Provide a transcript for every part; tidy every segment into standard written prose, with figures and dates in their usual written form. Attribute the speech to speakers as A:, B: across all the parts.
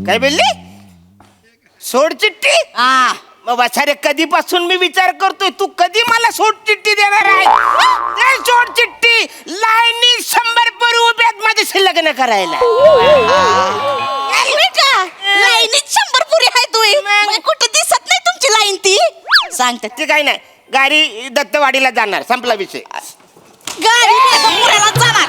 A: काय बोलली? सोड चिठ्ठी?
B: हा
A: मग रे कधीपासून मी विचार करतोय तू कधी मला सोड चिठ्ठी देणार आहे. दे सोड चिठ्ठी. लाईनी 100 पोरी उभ्यात माझ्याशी लग्न करायला.
B: लाईनीत 100 पुरी आहे तुम्ही कुठे दिसत नाही तुमची लाईन ती सांगते
A: ते काही नाही, गाडी दत्तवाडीला जाणार, संपला विषय.
B: पुण्याला जाणार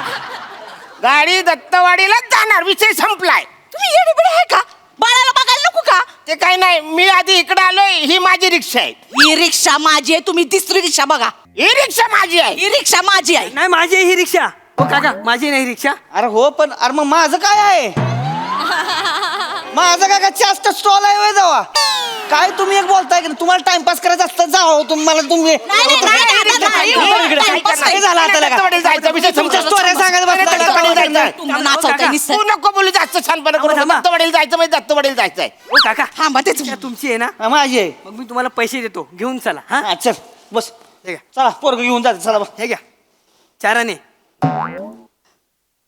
A: गाडी दत्तवाडीला जाणार, विषय संपलाय.
B: तुम्ही येडीबिडी आहे का? बाळाला बघायला नको का?
A: ते काही नाही, मी आधी इकडे आलोय. ही माझी रिक्षा आहे.
B: ही रिक्षा माझी आहे, तुम्ही दुसरी रिक्षा बघा.
A: ही रिक्षा माझी आहे.
B: ही रिक्षा माझी आहे.
C: नाही माझी आहे ही रिक्षा. हो काका माझी नाही रिक्षा.
D: अरे हो पण अरे मग माझं काय आहे? माझं काय चेस्ट स्टॉल आहे वय जावा. काय तुम्ही एक बोलताय की तुम्हाला टाइमपास करायचं असतं जाओ तुम्हाला तुम्ही काय झालं आता लगा?
A: दत्तवाडीला जायचं, विषय
D: तुमच्या स्टोऱ्या सांगायला बसला.
A: दत्तवाडीला जायचं.
B: तुम्हाला नाचवताय नुसतं.
A: तू नको बोलू जास्त छानपणा करू.
C: थांबा.
A: दत्तवाडीला जायचं म्हणजे दत्तवाडीला जायचंय.
C: हो काका
B: थांबा तेच
C: रिक्षा तुमची आहे ना?
D: हा, माझी आहे.
C: मग मी तुम्हाला पैसे देतो, घेऊन चला. हा
D: हा चल बस
C: हे घ्या,
D: चला पोरग घेऊन जाते चला बस.
C: हे घ्या 4 आणे.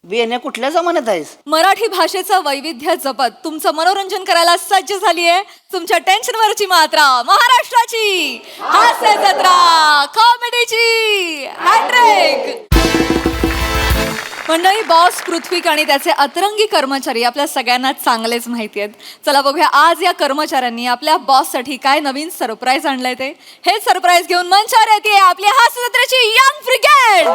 D: बेने कुठल्या जमान्यात आहेस?
E: मराठी भाषेचं वैविध्य जपत तुमचं मनोरंजन करायला सज्ज झालीये तुमच्या टेन्शनवरची मात्रा महाराष्ट्राची हास्य जत्रा कॉमेडीची हॅट्रिक. मंडळी, बॉस पृथ्वीक आणि त्याचे अतरंगी कर्मचारी आपल्या सगळ्यांना चांगलेच माहिती आहेत. चला बघूया आज या कर्मचाऱ्यांनी आपल्या बॉससाठी काय नवीन सरप्राईज आणलंय ते. हे सरप्राईज घेऊन मंचावर येते आपली हास्य जत्रेची यंग ब्रिगेड.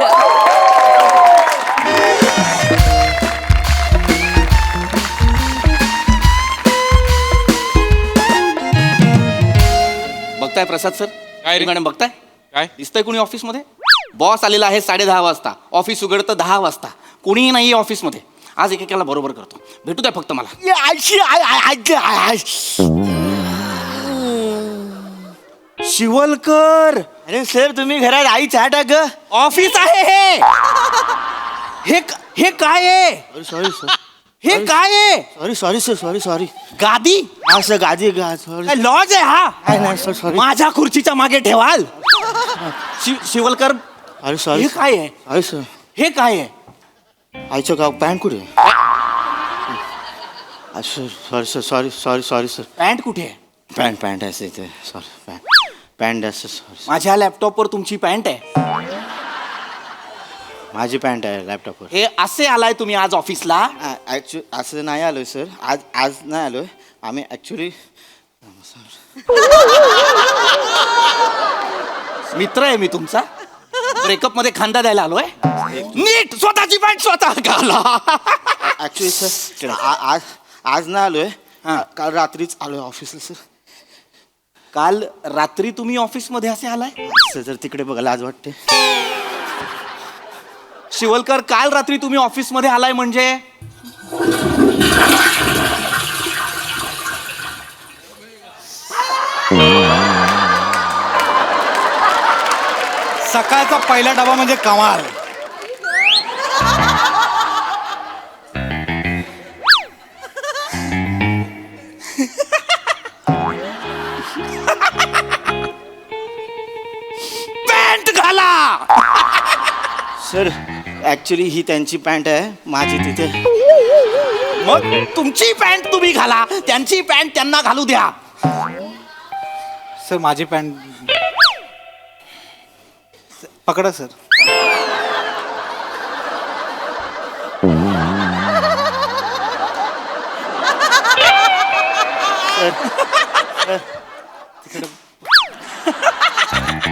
F: बघताय प्रसाद सर?
G: काय रे?
F: मॅडम बघताय?
G: काय?
F: दिसतंय कोणी ऑफिसमध्ये? बॉस आलेला आहे 10:30 वाजता, ऑफिस उघडतं 10 वाजता. कोणीही नाही ऑफिसमध्ये. आज एकेकाला बरोबर करतो. भेटू द्या फक्त मला. शिवलकर,
D: अरे सर तुम्ही घरात आई चहा टाक.
F: ऑफिस आहे हे काय आहे?
D: सॉरी सर
F: हे काय आहे?
D: सॉरी सर सॉरी
F: गादी?
D: असं गादी सॉरी
F: लॉज आहे हा?
D: नाही सर सॉरी
F: माझ्या खुर्चीच्या मागे ठेवाल. शिवलकर,
D: अरे
F: हे
D: सॉरी
F: काय आहे?
D: अरे सर
F: हे काय आहे?
D: आईचं गाव पॅन्ट कुठे? Sorry sir sorry sir
F: pant कुठे आहे?
D: पॅन्ट आहे इथे सॉरी पॅन्ट आहे सॉरी
F: माझ्या लॅपटॉपवर तुमची पॅन्ट आहे.
D: माझी पॅन्ट आहे लॅपटॉपवर.
F: हे असे आलाय तुम्ही आज ऑफिसला?
D: ॲक्च्युली असं नाही आलोय सर. आज नाही आलोय आम्ही ॲक्च्युली
F: मित्र आहे मी तुमचा. ब्रेकअप मध्ये खांदा द्यायला आलोय. नीट स्वतःची पॅन्ट स्वतः घाला.
D: ॲक्च्युली सर आज नाही आलोय. काल रात्रीच आलोय ऑफिसला सर.
F: काल रात्री तुम्ही ऑफिस मध्ये असे आलाय?
D: सर जर तिकडे बघा लाज वाटते.
F: शिवलकर, काल रात्री तुम्ही ऑफिस मध्ये आलाय म्हणजे?
H: सकाळचा पहिला डबा म्हणजे कमाल.
F: पॅन्ट घाला.
D: सर ॲक्च्युली ही त्यांची पॅन्ट आहे, माझी तिथे.
F: मग तुमची पॅन्ट तुम्ही घाला, त्यांची पॅन्ट त्यांना घालू द्या.
H: सर माझी पॅन्ट पकडा सर.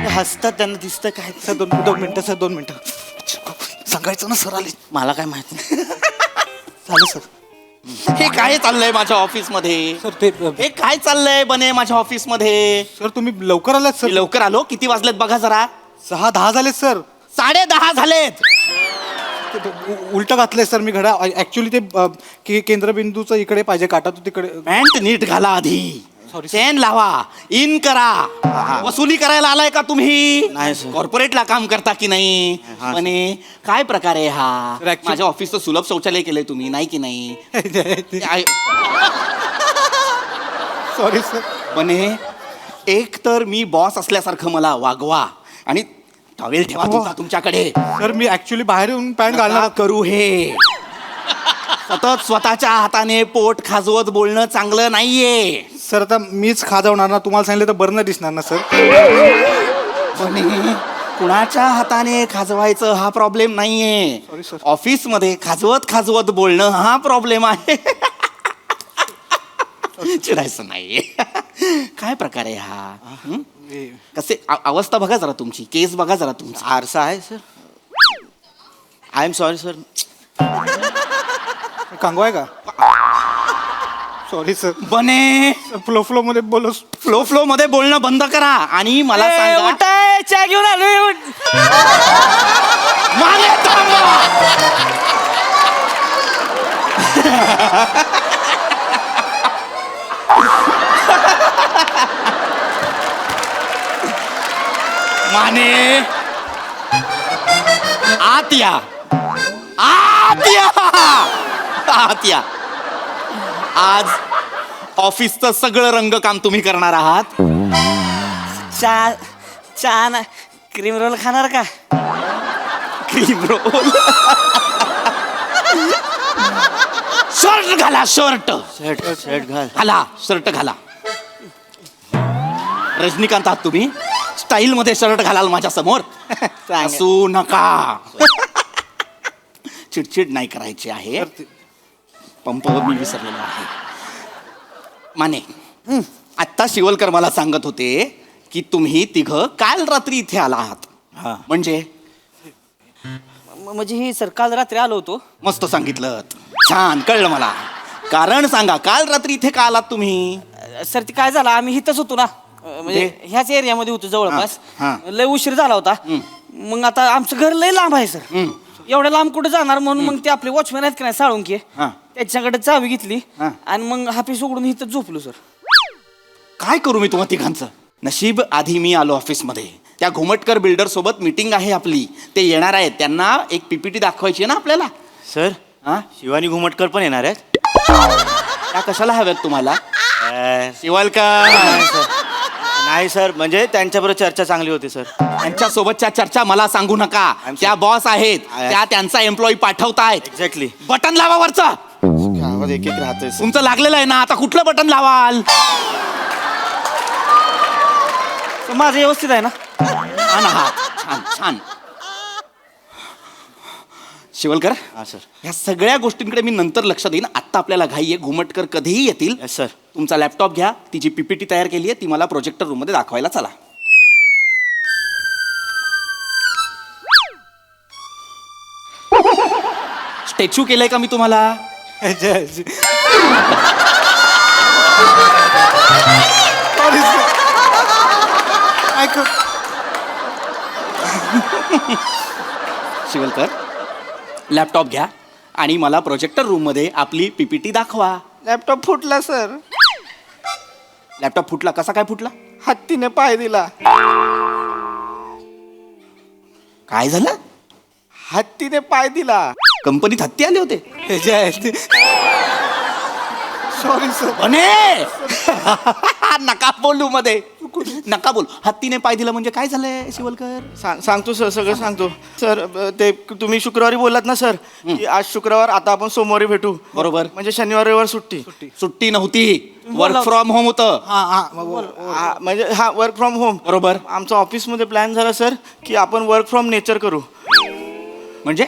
D: हसतात त्यांना दिसतं काय.
H: सर दोन मिनटं सर 2 मिनटं सांगायचं ना सर आले.
D: मला काय माहित नाही.
H: झालं सर.
F: हे काय चाललंय माझ्या ऑफिस मध्ये?
H: सर ते
F: हे काय चाललंय बने माझ्या ऑफिस मध्ये?
H: सर तुम्ही लवकर आलात सर.
F: मी लवकर आलो. किती वाजलेत बघा जरा.
H: 6:10 झालेत सर.
F: 10:30 झालेत.
H: उलट घातलंय सर मी घड्या. ऍक्च्युली ते केंद्रबिंदूचं इकडे पाहिजे, काटा तो तिकडे.
F: पॅन्ट नीट घाला आधी. चेन लावा, इन करा. वसुली करायला आलाय का तुम्ही?
D: नाही सर.
F: कॉर्पोरेटला काम करता की नाही?
D: हा, सर.
F: म्हणे काय प्रकार आहे हा?
H: सर, actually-
F: माझ्या ऑफिसचं सुलभ शौचालय केलंय तुम्ही, नाही की नाही?
H: Sorry sir.
F: म्हणे एक तर मी बॉस असल्यासारखं मला वागवा आणि टॉवेल ठेवा तुमचा तुमच्याकडे.
H: सर मी ऍक्च्युली बाहेर येऊन पॅन्ट
F: नका
H: घालणार.
F: करू हे. सतत स्वतःच्या हाताने पोट खाजवत बोलणं चांगलं नाहीये.
H: सर आता मीच खाजवणार ना, तुम्हाला सांगितलं तर बरं नाही दिसणार ना सर.
F: पण कुणाच्या हाताने खाजवायचं हा प्रॉब्लेम नाहीये.
H: Sorry, sir.
F: ऑफिसमध्ये खाजवत खाजवत बोलणं हा प्रॉब्लेम आहे. चिडायचं नाहीये. काय प्रकार आहे हा? हं? कसे अवस्था बघा जरा तुमची, केस बघा जरा तुमची.
D: आरसा आहे sir. I am sorry sir.
H: कांगवा आहे का? Sorry sir.
F: बने
H: फ्लो मध्ये बोलो.
F: फ्लो मध्ये बोलणं बंद करा आणि मला सांगा.
C: उठाय, चहा घेऊन आलोय. उठ.
F: मागे थांबा. माने आत या, आत या, आत या. आज ऑफिसचं सगळं रंगकाम तुम्ही करणार आहात.
C: चहा ना, क्रीम रोल खाणार का?
F: Cream roll. शर्ट घाला, शर्ट
D: शर्ट घाल.
F: घाला, शर्ट घाला. रजनीकांत आहात तुम्ही, स्टाईल मध्ये शर्ट घालाल माझ्या समोर. असू नका. चिडचिड नाही करायची आहे. पंप मी विसरलेलो आहे. माने आत्ता शिवलकर मला सांगत होते की तुम्ही तिघं काल रात्री इथे आला आहात.
D: हा.
F: म्हणजे
C: म्हणजे ही सर काल रात्री आलो होतो.
F: मस्त सांगितलं. छान कळलं मला. कारण सांगा, काल रात्री इथे का आलात तुम्ही?
C: सर ते काय झालं, आम्ही इथंच होतो ना, म्हणजे ह्याच एरियामध्ये होतो जवळपास.
F: हा, हा.
C: लय उशीर झाला होता. मग आता आमचं घर लय लांब आहे सर. एवढ्या लांब कुठे जाणार म्हणून मग ते आपले वॉचमॅन आहेत की नाही साळुंके,
F: हा.
C: त्याच्याकडे चावी घेतली
F: हा.
C: आणि मग हापीस उघडून इथं झोपलो सर.
F: काय करू मी तुम्हा तिघांचं? नशीब आधी मी आलो ऑफिसमध्ये. त्या घुमटकर बिल्डर सोबत मीटिंग आहे आपली. ते येणार आहेत. त्यांना एक पीपीटी दाखवायची आहे ना आपल्याला.
D: सर
F: हा,
D: शिवानी घुमटकर पण येणार आहेत.
F: त्या कशाला हव्यात तुम्हाला? शिवलकर.
D: नाही सर, म्हणजे त्यांच्याबरोबर चर्चा चांगली होती सर.
F: त्यांच्या सोबतच्या चर्चा मला सांगू नका.
D: I'm
F: त्या बॉस आहेत. त्या त्यांचा एम्प्लॉई पाठवतायत.
D: एक्झॅक्टली.
F: बटन लावा वरचं.
D: आवाज एक एक राहतोय सर.
F: तुमचं लागलेलं आहे ना, आता कुठलं बटन लावाल?
C: तर माझं व्यवस्थित आहे ना?
F: छान आहात. छान छान. शिवलकर,
D: हा सर.
F: ह्या सगळ्या गोष्टींकडे मी नंतर लक्ष देईन. आत्ता आपल्याला घाई आहे. घुमटकर कधीही येतील.
D: Yes sir.
F: तुमचा लॅपटॉप घ्या. ती जी पीपीटी तयार केली आहे ती मला प्रोजेक्टर रूम मध्ये दाखवायला चला. स्टॅच्यू केलंय का मी तुम्हाला? शिवलकर, लॅपटॉप घ्या आणि मला प्रोजेक्टर रूम मध्ये आपली पीपीटी दाखवा.
D: लॅपटॉप फुटला सर.
F: लॅपटॉप फुटला? कसा काय फुटला?
D: हत्तीने पाय दिला.
F: काय झालं?
D: हत्तीने पाय दिला.
F: कंपनीत हत्ती आले होते?
H: Sorry sir.
F: अने नका बोलू मध्ये, नका बोल. हत्तीने पाय दिला म्हणजे काय झालंय शिवलकर?
D: सांगतो सर, सगळं सांगतो सर. ते तुम्ही शुक्रवारी बोललात ना सर की आज शुक्रवार, आता आपण सोमवारी भेटू.
F: बरोबर.
D: म्हणजे शनिवार रविवार सुट्टी.
F: सुट्टी नव्हती, वर्क फ्रॉम होम होतं.
D: म्हणजे हा वर्क फ्रॉम होम.
F: बरोबर.
D: आमचा ऑफिसमध्ये प्लॅन झाला सर की आपण वर्क फ्रॉम नेचर करू.
F: म्हणजे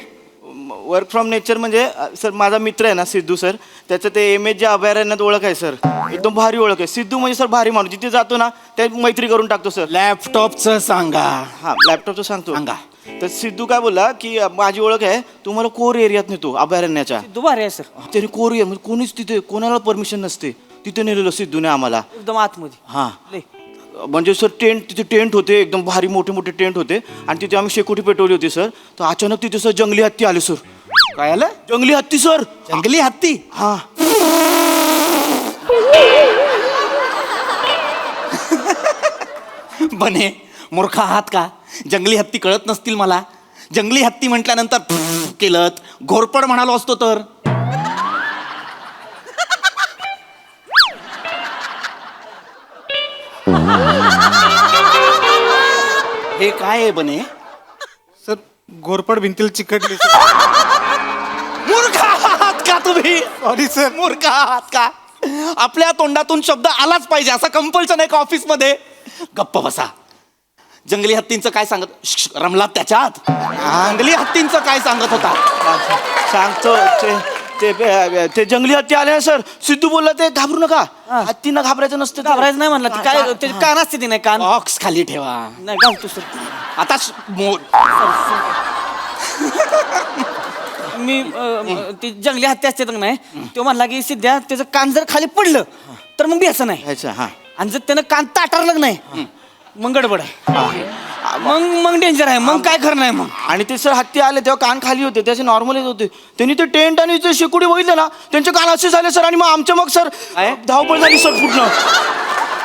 D: वर्क फ्रॉम नेचर म्हणजे सर, माझा मित्र आहे ना सिद्धू सर, त्याचं ते एम एच अभयारण्यात ओळख आहे सर. एकदम भारी ओळख आहे. सिद्धू म्हणजे सर भारी माणूस. जिथे जातो ना त्या मैत्री करून टाकतो सर.
F: लॅपटॉपचं सांगा.
D: हा, लॅपटॉपचं सांगतो.
F: सांगा.
D: तर सिद्धू काय बोलला की माझी ओळख आहे, तुम्हाला कोर एरियात नेतो अभयारण्याच्या.
C: दुबारे आहे सर,
D: त्याने कोर एरिया म्हणजे कोणीच तिथे, कोणाला परमिशन नसते, तिथे नेलेलं सिद्धूने आम्हाला.
C: एकदम आतमध्ये.
D: हा,
C: लय.
D: म्हणजे सर तिथे टेंट होते, एकदम भारी मोठे मोठे टेंट होते आणि तिथे आम्ही शेकोटी पेटवली होती सर. तर अचानक तिथे सर जंगली हत्ती आले सर.
F: काय आलं?
D: जंगली हत्ती सर.
F: जंगली हत्ती?
D: हा.
F: बने मूर्ख आहात का? जंगली हत्ती कळत नसतील मला? जंगली हत्ती म्हटल्यानंतर केलं, घोरपड म्हणालो असतो तर. हे काय आहे बने?
H: सर घोरपड भिंतीला चिकटली.
F: मूर्ख आहात आहात का तुम्ही?
H: Sorry sir.
F: मूर्ख आहात का? आपल्या तोंडातून शब्द आलाच पाहिजे असं कंपल्शन आहे का ऑफिसमध्ये? गप्प बसा. जंगली हत्तींचं काय सांगत? रमलात त्याच्यात? जंगली हत्तींचं काय सांगत होता?
D: सांगतो ते जंगली हत्ती आले ना सर. सिद्धू बोलला ते घाबरू नका, हत्तींना घाबरायचं नसतं.
C: घाबरायचं नाही म्हणलं. ती काय त्याचे कान असते ती नाही कान.
F: बॉक्स खाली ठेवा.
C: नाही घालतो सर.
F: आता
C: मी ती जंगली हत्ती असते तर नाही, तो म्हणला की सिद्ध्या त्याचं कान जर खाली पडलं तर मग बेसन नाही.
D: अच्छा हा.
C: आणि जर त्यानं कान ताटारलं नाही मग गडबड आहे. मग डेंजर आहे. मग काय खरं नाही मग.
D: आणि ते सर हत्ती आले तेव्हा कान खाली होते, त्याचे नॉर्मल येत होते. त्यांनी ते टेंट आणि ते शेकोटी बघितले ना, त्यांचे कान असे झाले सर. आणि मग आमच्या मग सर धावपळ झाली सर.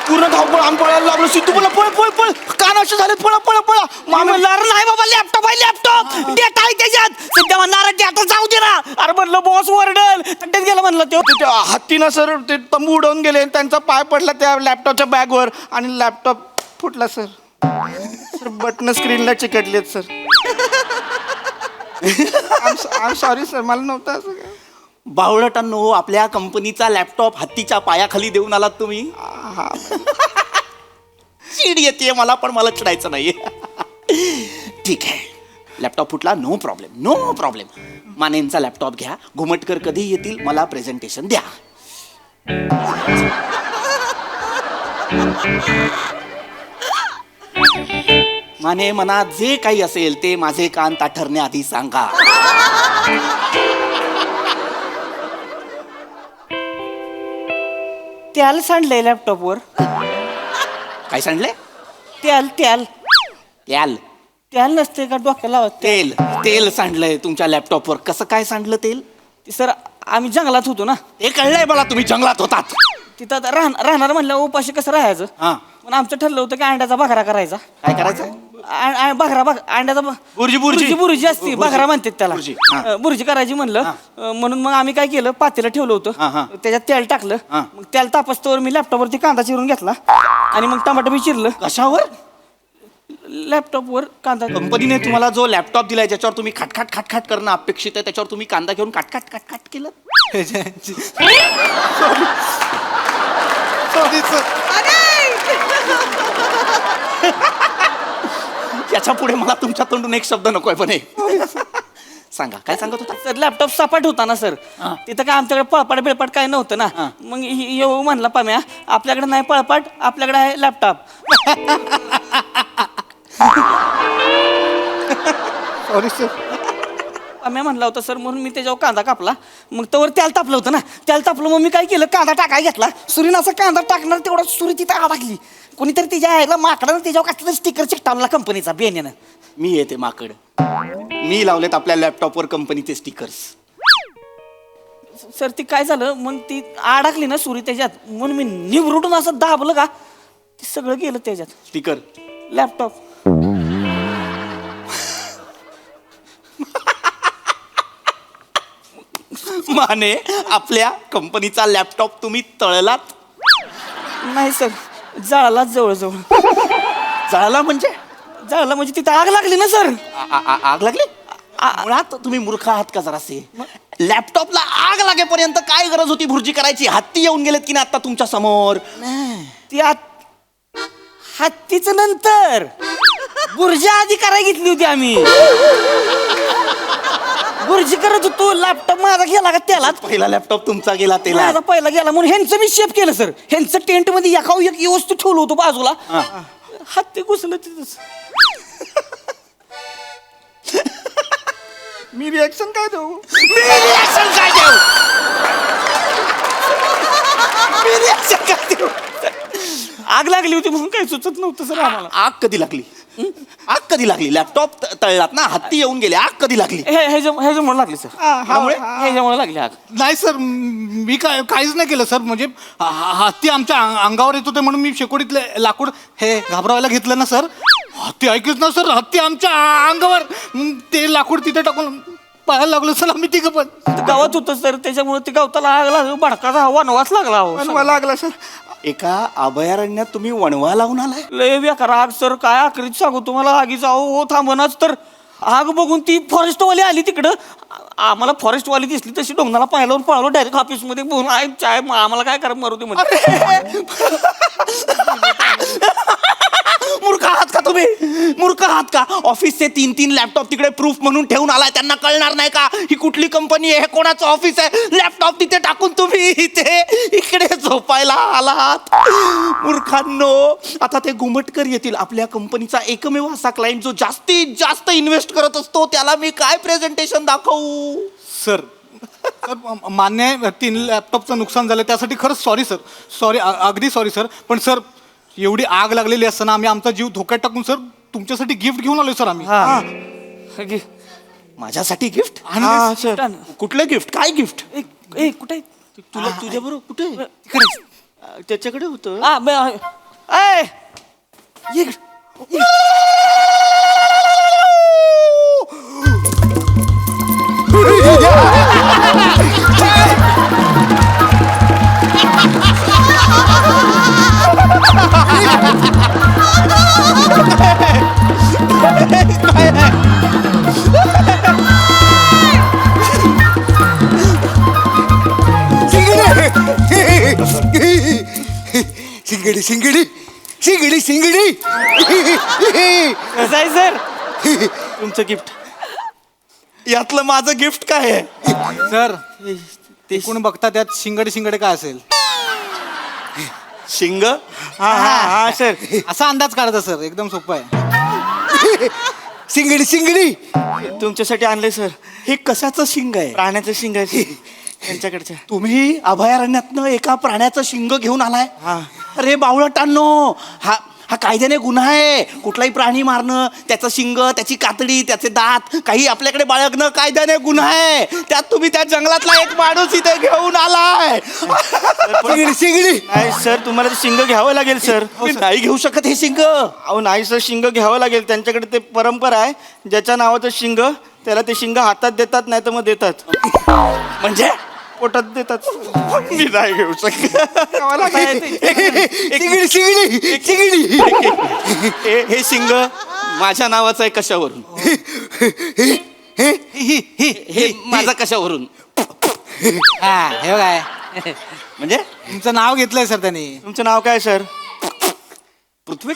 D: पूर्ण धावपळ. आम्ही पळायला लागलो. सिद्धू बोला पळ पळ पळ, कान असे झाले, पळा पळा पळा.
C: म्हणलं अरे नाही बाबा, लॅपटॉप आहे, लॅपटॉप डेटा आहे त्याच्यात. सध्या म्हणणार डेटा जाऊ दे ना. अरे म्हणलं बॉस वरडल. तट्ट्यात गेलं म्हणलं ते.
D: हत्तीनं सर ते तंबू उडवून गेले. त्यांचा पाय पडला त्या लॅपटॉपच्या बॅगवर आणि लॅपटॉप फुटला सर. सर बटन स्क्रीनला चिकटलेत सर. आय सॉरी सर, मला नव्हतं असं काय.
F: बावळटांनो, आपल्या कंपनीचा लॅपटॉप हत्तीच्या पायाखाली देऊन आलात तुम्ही. चिड येते मला, पण मला चिडायचं नाही. ठीक आहे, लॅपटॉप फुटला, नो प्रॉब्लेम, नो प्रॉब्लेम. मानेंचा लॅपटॉप घ्या. घुमटकर कधी येतील मला प्रेझेंटेशन द्या. माने मनात जे काही असेल ते माझे कान ताठरण्याआधी सांगा.
C: त्याला सांडलंय लॅपटॉपवर.
F: काय सांडले?
C: त्याल त्याल
F: त्याल
C: त्याल नसते का डोक्याला लावत?
F: तेल तेल सांडलंय तुमच्या लॅपटॉपवर. कसं काय सांडलं तेल?
C: ते सर आम्ही जंगलात होतो ना,
F: हे कळलंय मला, तुम्ही जंगलात होतात.
C: तिथं आता राहणार म्हणलं उपाशी कसं राहायचं.
F: हा,
C: पण आमचं ठरलं होतं की अंड्याचा बघरा करायचा.
F: काय करायचं?
C: अंड्याचा बुर्जी असती, बघरा म्हणतात त्याला.
F: बुर्जी, हा.
C: बुर्जी करायची म्हणलं. म्हणून मग आम्ही काय केलं, पातेलं ठेवलं
F: हा, हा.
C: होतं, त्याच्यात तेल टाकलं.
F: हा.
C: मग तेल तापस्तवर मी लॅपटॉपवरती कांदा चिरून घेतला आणि मग टमाटर बी चिरलं.
F: कशावर?
C: लॅपटॉपवर कांदा.
F: कंपनीने तुम्हाला जो लॅपटॉप दिलाय ज्याच्यावर तुम्ही खाटखाट खाटखाट करणं अपेक्षित आहे, त्याच्यावर तुम्ही कांदा घेऊन काटखाट काटखाट केलं.
H: Sorry sir.
F: याच्या पुढे मला तुमच्या तोंडून एक शब्द नकोय. पण सांगा, काय सांगत होता?
C: सर लॅपटॉप सपाट होता ना सर.
F: हा.
C: तिथं काय आमच्याकडे पळपाट बिळपाट काय नव्हतं ना.
F: हा.
C: मग येऊ म्हणला पाम्या, आपल्याकडे नाही पळपाट, आपल्याकडे आहे लॅपटॉप.
H: Sorry sir.
C: पाम्या म्हणला होता सर, म्हणून मी त्याच्यावर कांदा कापला. मग तवर त्याला तापलं होतं ना, त्याला तापलं. मग मी काय केलं, कांदा टाकाय घेतला. सुरीनं असा कांदा टाकणार तेवढा सुरी तिथं टाकली. कोणीतरी त्याच्या आईला माकडानं त्याच्यावर कसलं स्टिकर चिकटावला कंपनीचा बेनेनं.
F: मी येते माकड. मी लावलेत आपल्या लॅपटॉपवर कंपनीचे स्टिकर्स.
C: सर ती काय झालं, मग ती अडकली ना सुरी त्याच्यात, म्हणून मी निवरुटून असं दाबलं का, ते सगळं गेलं त्याच्यात.
F: Sticker
C: laptop.
F: माने, आपल्या कंपनीचा लॅपटॉप तुम्ही तळलात?
C: नाही सर, जळाला जवळजवळ.
F: जळाला म्हणजे?
C: जळाला म्हणजे तिथं आग लागली ना सर.
F: आग लागली? मुळात तुम्ही मूर्ख आहात का जरासे? लॅपटॉपला आग लागेपर्यंत काय गरज होती भुर्जी करायची? हत्ती येऊन गेलेत की नाही आता तुमच्या समोर?
C: ती हत्तीच नंतर बुर्जी आधी करायला घेतली होती आम्ही. बुर्जी करत होतो, लॅपटॉप माझा गेला का त्याला.
F: पहिला लॅपटॉप तुमचा गेला त्याला.
C: माझा पहिला गेला म्हणून ह्यांचं मी शेप केलं सर. ह्यांचं टेंट मध्ये एका एक वस्तू ठेवलं होतं बाजूला. हत्ती घुसलं तिथंच.
D: मी रिॲक्शन काय देऊ?
F: मी reaction काय देऊ? मी reaction काय देऊ?
C: आग लागली होती म्हणून काही सुचत नव्हतं सर आम्हाला.
F: आग कधी लागली? आग कधी लागली? लॅपटॉप तळलात ना, हत्ती येऊन गेले, आग कधी लागली?
C: ह्याच्यामुळे लागली सर. ह्याच्यामुळे लागली आग.
H: नाही सर, मी काहीच नाही केलं सर. म्हणजे हत्ती आमच्या अंगावर येत होते म्हणून मी शेकोडीतले लाकूड हे घाबरवायला घेतलं ना सर. हत्ती ऐकच ना सर, हत्ती आमच्या अंगावर. मग ते लाकूड तिथे टाकून पाहायला लागलो सर आम्ही तिघं पण.
C: गावात होतं सर, त्याच्यामुळे ते गावताला आग लागली, भडकाचा वनवास लागला हो.
D: मला लागला सर.
F: एका अभयारण्यात तुम्ही वणवा लावून आलाय?
C: लय बेकार आग सर, काय आखरीत सांगू तुम्हाला. आगीचा हो थांबनाच तर आग बघून ती फॉरेस्टवाली आली तिकडं. आम्हाला फॉरेस्टवाली दिसली तशी डोंगराला पाहिल्यावर पळालो डायरेक्ट ऑफिसमध्ये बोलून आहे चाय आम्हाला काय करा मारू दे म्हणजे.
F: मूर्ख आहात का तुम्ही? मूर्ख आहात का? ऑफिसचे 3-3 लॅपटॉप तिकडे प्रूफ म्हणून ठेवून आलाय, त्यांना कळणार नाही का ही कुठली कंपनी आहे, कोणाचं ऑफिस आहे? लॅपटॉप तिथे टाकून तुम्ही इथे इकडे झोपायला आलात. मूर्खांनो, आता ते घुमटकर येतील. आपल्या कंपनीचा एकमेव असा क्लायंट जो जास्तीत जास्त इन्व्हेस्ट करत असतो, त्याला मी काय प्रेझेंटेशन दाखवू?
H: सर सर मान्य आहे 3 लॅपटॉपचं नुकसान झालं त्यासाठी खरंच सॉरी सर. सॉरी, अगदी सॉरी सर. पण सर एवढी आग लागलेली असताना आम्ही आमचा जीव धोक्यात टाकून सर तुमच्यासाठी गिफ्ट घेऊन आलोय सर आम्ही.
F: माझ्यासाठी गिफ्ट?
D: हा, सर.
F: कुठलं गिफ्ट? काय गिफ्ट?
C: ए कुठे
F: तुला तुझ्या बरोबर कुठे?
C: तिकडे
F: त्याच्याकडे होतं.
G: शिंगडी शिंगडी शिंगडी शिंगडी.
C: कसं आहे सर?
F: तुमचं गिफ्ट. यातलं माझं गिफ्ट काय आहे?
H: सर ते कोण बघता त्यात शिंगडे शिंगडे काय असेल
F: शिंग?
D: हा हा हा सर.
H: असा अंदाज काढायचा सर, एकदम सोपं आहे.
G: शिंगडी शिंगडी.
D: तुमच्यासाठी आणले सर.
F: हे कशाचं शिंग आहे?
D: प्राण्याचं शिंग आहे त्यांच्याकडच्या.
F: तुम्ही अभयारण्यातनं एका प्राण्याचं शिंग घेऊन आलाय?
D: हा.
F: अरे बावळटांनो, हा कायद्याने गुन्हा आहे. कुठलाही प्राणी मारणं, त्याचं शिंग, त्याची कातडी, त्याचे दात काही आपल्याकडे बाळगणं कायद्याने गुन्हा आहे. त्यात तुम्ही त्या जंगलातला एक माणूस इथे घेऊन आलाय.
G: शिंगडी शिंगडी.
D: नाही सर, तुम्हाला ते शिंग घ्यावं लागेल सर.
F: मी नाही घेऊ शकत हे शिंग.
D: अहो नाही सर, शिंग घ्यावं लागेल. त्यांच्याकडे ते परंपरा आहे, ज्याच्या नावाचं शिंग त्याला ते शिंग हातात देतात, नाही तर मग देतात.
F: म्हणजे
D: पोटात देतात.
F: मी नाही घेऊ शकत.
G: शिंगडी शिंगडी शिंगडी.
F: हे शिंग माझ्या नावाचं आहे कशावरून? हे माझं कशावरून?
H: हा हे काय
F: म्हणजे
H: तुमचं नाव घेतलंय सर त्यांनी.
D: तुमचं नाव काय सर?
F: पृथ्वी?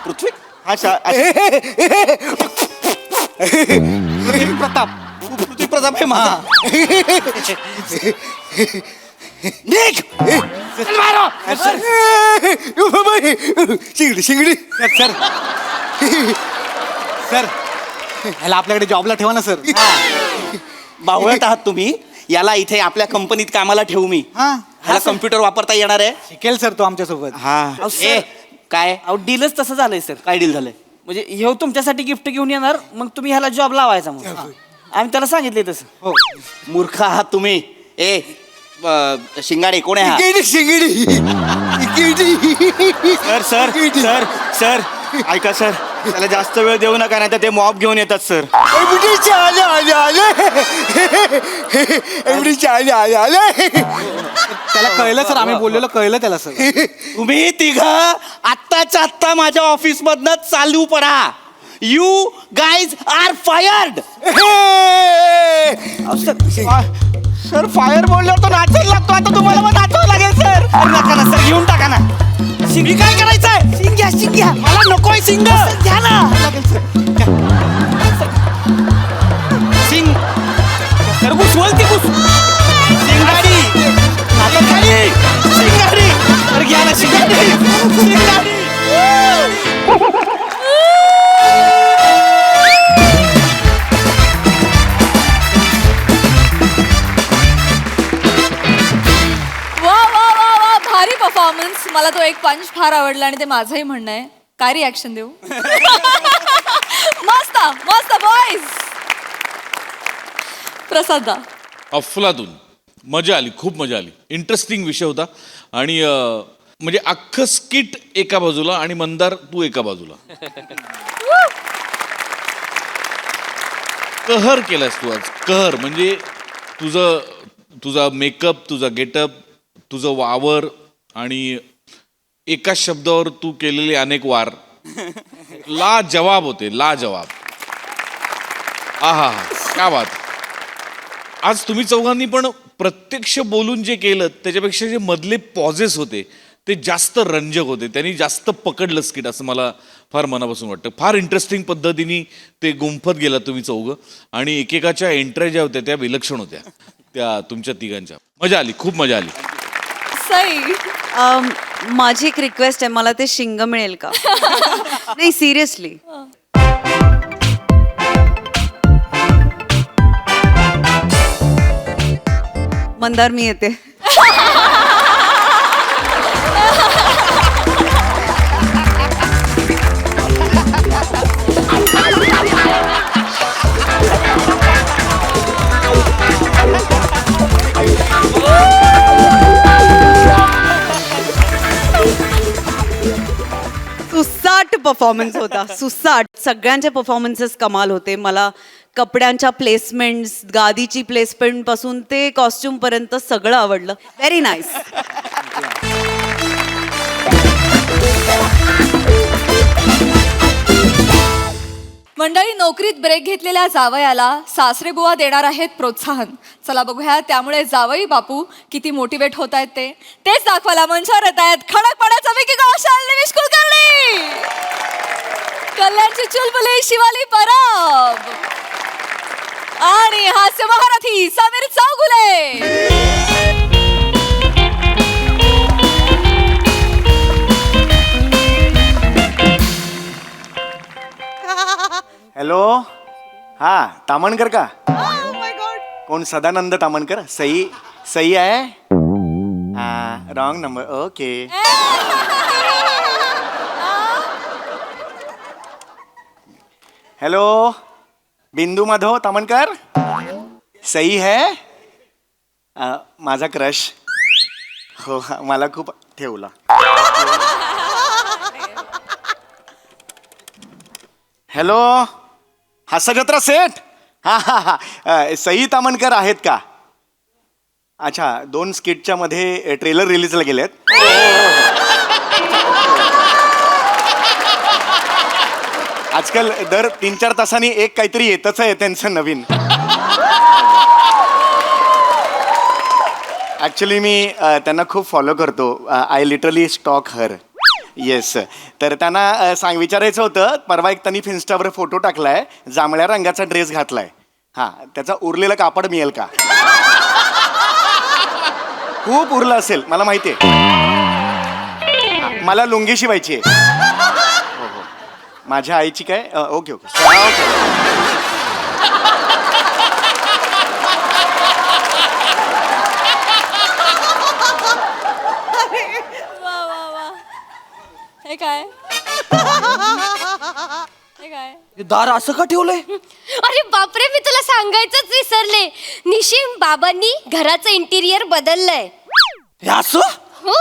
F: पृथ्वी?
D: हा
H: प्रताप.
F: पृथ्वी प्रताप आहे माझा. निघ! चल मारो!
G: शिंगडी शिंगडी.
H: सर सर ह्याला आपल्याकडे जॉबला ठेवा ना सर.
F: बावळट आहात तुम्ही. याला इथे आपल्या कंपनीत कामाला ठेवू मी.
H: हा
F: ह्याला कम्प्युटर वापरता येणार आहे?
H: शिकेल सर तो आमच्यासोबत.
D: हा.
F: ए, काय
C: अहो डीलच तसं झालंय सर.
F: काय डील झालंय?
C: म्हणजे ह्यो तुमच्यासाठी गिफ्ट घेऊन येणार, मग तुम्ही ह्याला जॉब लावायचा. मग आम्ही त्याला सांगितले तसं.
H: हो
F: मूर्ख आहात तुम्ही. ए शिंगाडे कोण आहे हा?
G: शिंगडी शिंगडी शिंगडी.
D: सर सर सर सर ऐका सर, त्याला जास्त वेळ देऊ नका, नाही तर ते मॉब घेऊन येतात सर.
G: एवढी आले आले आले. एवढी आले आले आले.
H: त्याला कळलं सर, आम्ही बोललेलं कळलं त्याला सर.
F: तुम्ही तिघ आत्ताच्या आत्ता माझ्या ऑफिस मधनं चालू पडा. You guys are fired.
D: Sir fire बोलल्यावर तो नाचायला लागतो. आता तुम्हाला मग नाचावं लागेल सर.
C: नका ना सर, घेऊन टाका ना.
F: शिंगी काय करायचंय?
C: शिंग्या शिंग्या.
F: मला नकोय शिंग.
C: घ्या ना.
F: शिंग
C: सर घुसवल ती घुस.
F: शिंगाडी आता खाली. शिंगाडी अरे घ्या ना शिंगाडी. शिंगाडी
E: वा वा वा वा, भारी परफॉर्मन्स. मला तो एक पंच फार आवडला आणि ते माझंही म्हणणं आहे. काय रिॲक्शन देऊ? मस्त मस्त बॉईज. प्रसादा.
I: अफलातून मजा आली, खूप मजा आली. इंटरेस्टिंग विषय होता. आणि म्हणजे अख्खं स्किट एका बाजूला आणि मंदार तू एका बाजूला. कहर केलास तू आज. कहर म्हणजे तुझा मेकअप, तुझा गेटअप, तुझं वावर आणि एका शब्दावर तू केलेले अनेक वार ला जवाब होते. ला जवाब. आहा क्या बात. आज तुम्ही चौघांनी पण प्रत्यक्ष बोलून जे केलं त्याच्यापेक्षा जे मधले पॉझेस होते ते जास्त रंजक होते. त्यांनी जास्त पकडलं स्किट असं मला फार मनापासून वाटतं. फार इंटरेस्टिंग पद्धतीने ते गुंफत गेला तुम्ही चौघं आणि एकेकाच्या एंट्र्या ज्या होत्या त्या विलक्षण होत्या त्या तुमच्या तिघांच्या. मजा आली, खूप मजा आली.
E: सई
J: माझी एक रिक्वेस्ट आहे, मला ते शिंग मिळेल का? नाही सिरियसली. मंदार मी येते. सुसाट परफॉर्मन्स होता, सुसाट. सगळ्यांचे परफॉर्मन्सेस कमाल होते. मला कपड्यांच्या प्लेसमेंट्स, गादीची प्लेसमेंट पासून ते कॉस्ट्युम पर्यंत सगळं आवडलं. Very nice.
E: मंडळी, नोकरीत ब्रेक घेतलेल्या जावयाला सासरे बुवा देणार आहेत प्रोत्साहन. चला बघूया त्यामुळे जावई बापू किती मोटिवेट होत आहेत तेच दाखवायला मंचावर येत आहेत खडकपणाचा विकी कौशल, निविश कुलकर्णी, कल्याणची चुलबुली शिवाली परब आणि हास्य महारथी समीर चौगुले.
D: हॅलो, हा तामणकर का? कोण? सदानंद तामणकर. सई सई आहे? हा, रॉंग नंबर. ओके. हॅलो, बिंदू माधव तामणकर. सई है? माझा क्रश. हो, मला खूप ठेवला. हॅलो, हास्यजत्रा सेट. हा हा हा, सई तामणकर आहेत का? अच्छा, 2 स्किटच्या मध्ये ट्रेलर रिलीजला गेलेत. आजकाल दर 3-4 तासांनी एक काहीतरी येतच आहे त्यांचं नवीन. ॲक्च्युली मी त्यांना खूप फॉलो करतो. I literally stock her. Yes. तर त्यांना विचारायचं होतं, परवा एक त्यांनी इन्स्टावर फोटो टाकलाय, जांभळ्या रंगाचा ड्रेस घातलाय. हां, त्याचा उरलेलं कापड मिळेल का? खूप उरलं असेल मला माहिती आहे. मला लुंगी शिवायची आहे. हो हो, माझ्या आईची काय? Okay okay okay.
E: हे काय? हे काय?
C: दार असं का ठेवलंय?
B: अरे बापरे, मी तुला सांगायचंच विसरले. निशिम बाबांनी घराचं इंटिरियर बदललंय.
C: हे असं
B: हो,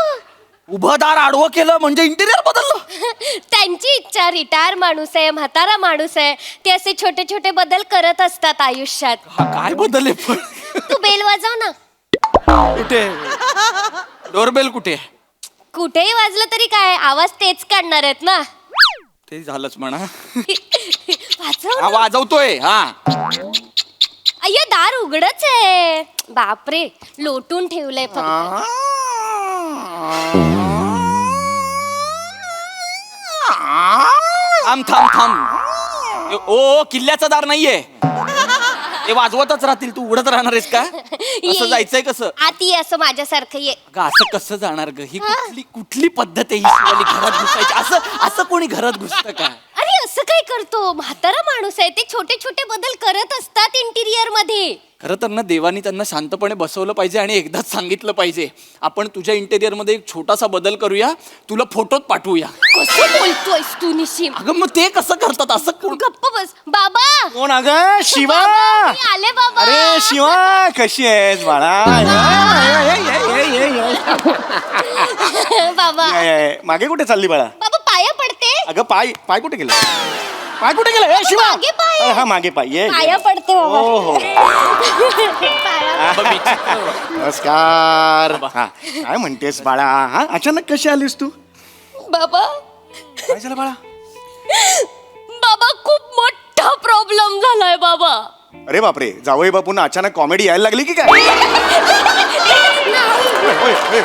C: उभं दार आडवं केलं म्हणजे इंटिरियर बदललं?
B: त्यांची इच्छा. रिटायर माणूस आहे, म्हातारा माणूस आहे, ते असे छोटे छोटे बदल करत असतात आयुष्यात.
C: हा काय बदलले पण?
B: तू बेल वाजव ना.
C: कुठे डोरबेल? कुठे?
B: कुठेही वाजलं तरी काय, आवाज तेच काढणार आहेत ना.
C: ते झालंच म्हणा.
B: वाजव
C: हा
B: ना.
C: वाजवतोय. हा,
B: अय्या, दार उघडच आहे. बापरे, लोटून ठेवलंय फक्त.
C: थांब थांब थांब. ओ, किल्ल्याचं दार नाहीये. ते वाजवतच राहतील, तू उघडत राहणार आहेस का? असं जायचंय कसं?
B: आत ये, असं माझ्यासारखं ये.
C: अगं, असं कसं जाणार ग? ही कुठली कुठली पद्धत आहे ही शिवाली घरात घुसायची? असं असं कोणी घरात घुसतं का?
B: अरे असं काय करतो? म्हातारा माणूस आहे, ते छोटे छोटे बदल करत असतात इंटिरियर मध्ये.
C: खरं तर ना, देवानी त्यांना शांतपणे बसवलं पाहिजे आणि एकदाच सांगितलं पाहिजे, आपण तुझ्या इंटेरियर मध्ये एक छोटासा बदल करूया, तुला फोटोत पाठवूया.
B: कसं बोलतोयस तू निशिम?
C: अगं मग ते कसं करतात? असं कोण?
B: गप्प बस. बाबा,
D: कोण? अगं शिवा.
B: बाबा, मी आले बाबा.
D: अरे शिवा, कशी आहेस बाळा?
B: बाबा,
D: मागे कुठे चालली बाळा?
B: बाबा पाया पडते.
D: अगं पाय पाय कुठे गेला? पाय कुठे गेला? ए शिवा,
B: मागे पाय.
D: अरे, हा मागे पाय. ये
B: पाया पडते बाबा.
D: हो हो.
B: पाया.
D: नमस्कार. हा, काय म्हणतेस बाळा? हा, अचानक कशी आलीस तू?
B: बाबा,
D: काय झालं बाळा?
B: बाबा खूप मोठा प्रॉब्लेम प्रॉब्लेम झालाय बाबा.
D: अरे बापरे, जावई बापूंना अचानक कॉमेडी यायला लागली की काय? होय, होय, होय, होय.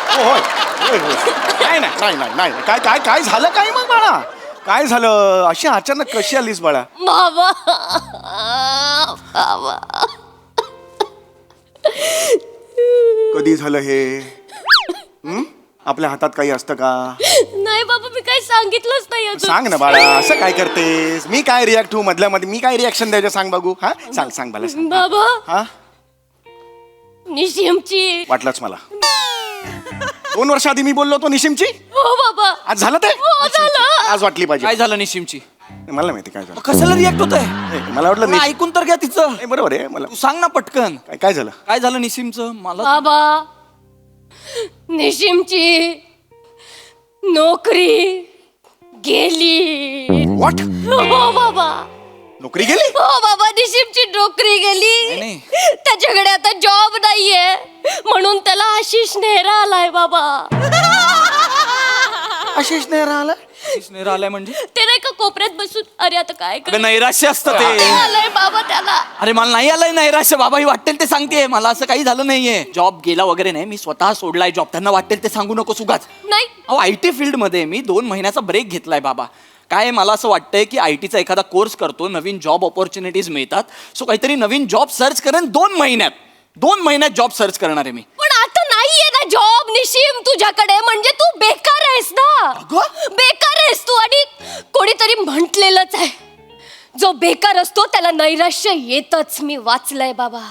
D: हो, होय, होय, होय. नाही नाही नाही नाही नाही काय काय काय झालं काय मग बाळा? काय झालं? अशी अचानक कशी आलीस बाळा?
B: बाबा बाबा
D: कधी झालं हे? आपल्या हातात काही असतं का?
B: नाही बाबा, मी काही सांगितलंच नाही अजून.
D: सांग ना बाळा, असं काय करतेस? मी काय रिॲक्ट होऊ मधल्या मध्ये? मी काय रिॲक्शन द्यायचं सांग बघू. हा सांग सांग बाळा सांग.
B: बाबा
D: हा
B: निशिमची.
D: वाटलंच मला. 2 वर्ष आधी मी बोललो होतो निशिमची.
B: हो बाबा.
D: आज झालं ते?
B: हो झालं.
D: आज वाटली पाहिजे.
C: काय झालं निशिमची?
D: मला नाही माहिती काय झालं.
C: कशाला रिॲक्ट होत आहे?
D: मला वाटलं निश-
C: ऐकून तर घ्या तिचं.
D: नाही, बरोबर आहे मला.
C: तू सांग ना पटकन.
D: काय काय झालं?
C: काय झालं निशिमचं? मला
B: बाबा निशिमची नोकरी गेली.
D: व्हॉट?
B: हो बाबा.
D: नोकरी गेली?
B: हो बाबा, निशिमची नोकरी गेली.
C: नाही.
B: त्याच्याकडे आता जॉब नाहीये म्हणून त्याला आशिष नेहरा आलाय बाबा.
D: आशिष नाही राहिला.
C: नाही राहिलाय म्हणजे?
B: ते नाही का कोपऱ्यात बसून, अरे आता काय
C: अरे नैराश्य असतं ते.
B: आलंय बाबा त्याला.
C: अरे मला नाही आलंय नैराश्य बाबा, ही वाटेल ते सांगते. मला असं काही झालं नाहीये. जॉब गेला वगैरे नाही, मी स्वतः सोडलाय जॉब. त्यांना वाटेल ते सांगू नको सुगाच.
B: नाही
C: अहो IT फील्ड मध्ये मी 2 महिन्याचा ब्रेक घेतलाय बाबा. काय मला असं वाटतंय की ITचा एखादा कोर्स करतो, नवीन जॉब ऑपॉर्च्युनिटीज मिळतात, सो काहीतरी नवीन जॉब सर्च करेन 2 महिन्यात जॉब सर्च करणार आहे मी.
B: पण आता नाहीये ना जॉब निशिम तुझ्याकडे, म्हणजे तू बेकार आहेस ना. बेकार आहेस तू. आणि कोणीतरी म्हटलेलंच आहे, जो बेकार असतो त्याला नैराश्य येतच. मी वाचलंय बाबा.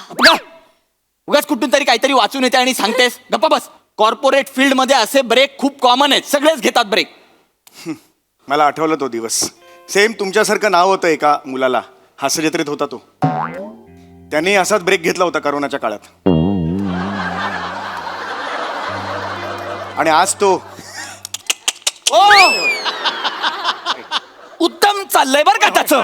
C: उगाच कुठून तरी काहीतरी वाचून येते आणि सांगतेस. गप्पा बस. कॉर्पोरेट फील्ड मध्ये असे ब्रेक खूप कॉमन आहेत, सगळेच घेतात ब्रेक.
D: मला आठवलं तो दिवस. सेम तुमच्यासारखं नाव होतं एका मुलाला, हास्य जत्रेत होता तो. त्यांनी असाच ब्रेक घेतला होता करोनाच्या काळात. आणि आज तो
C: उत्तम चाललंय बरं का त्याचं.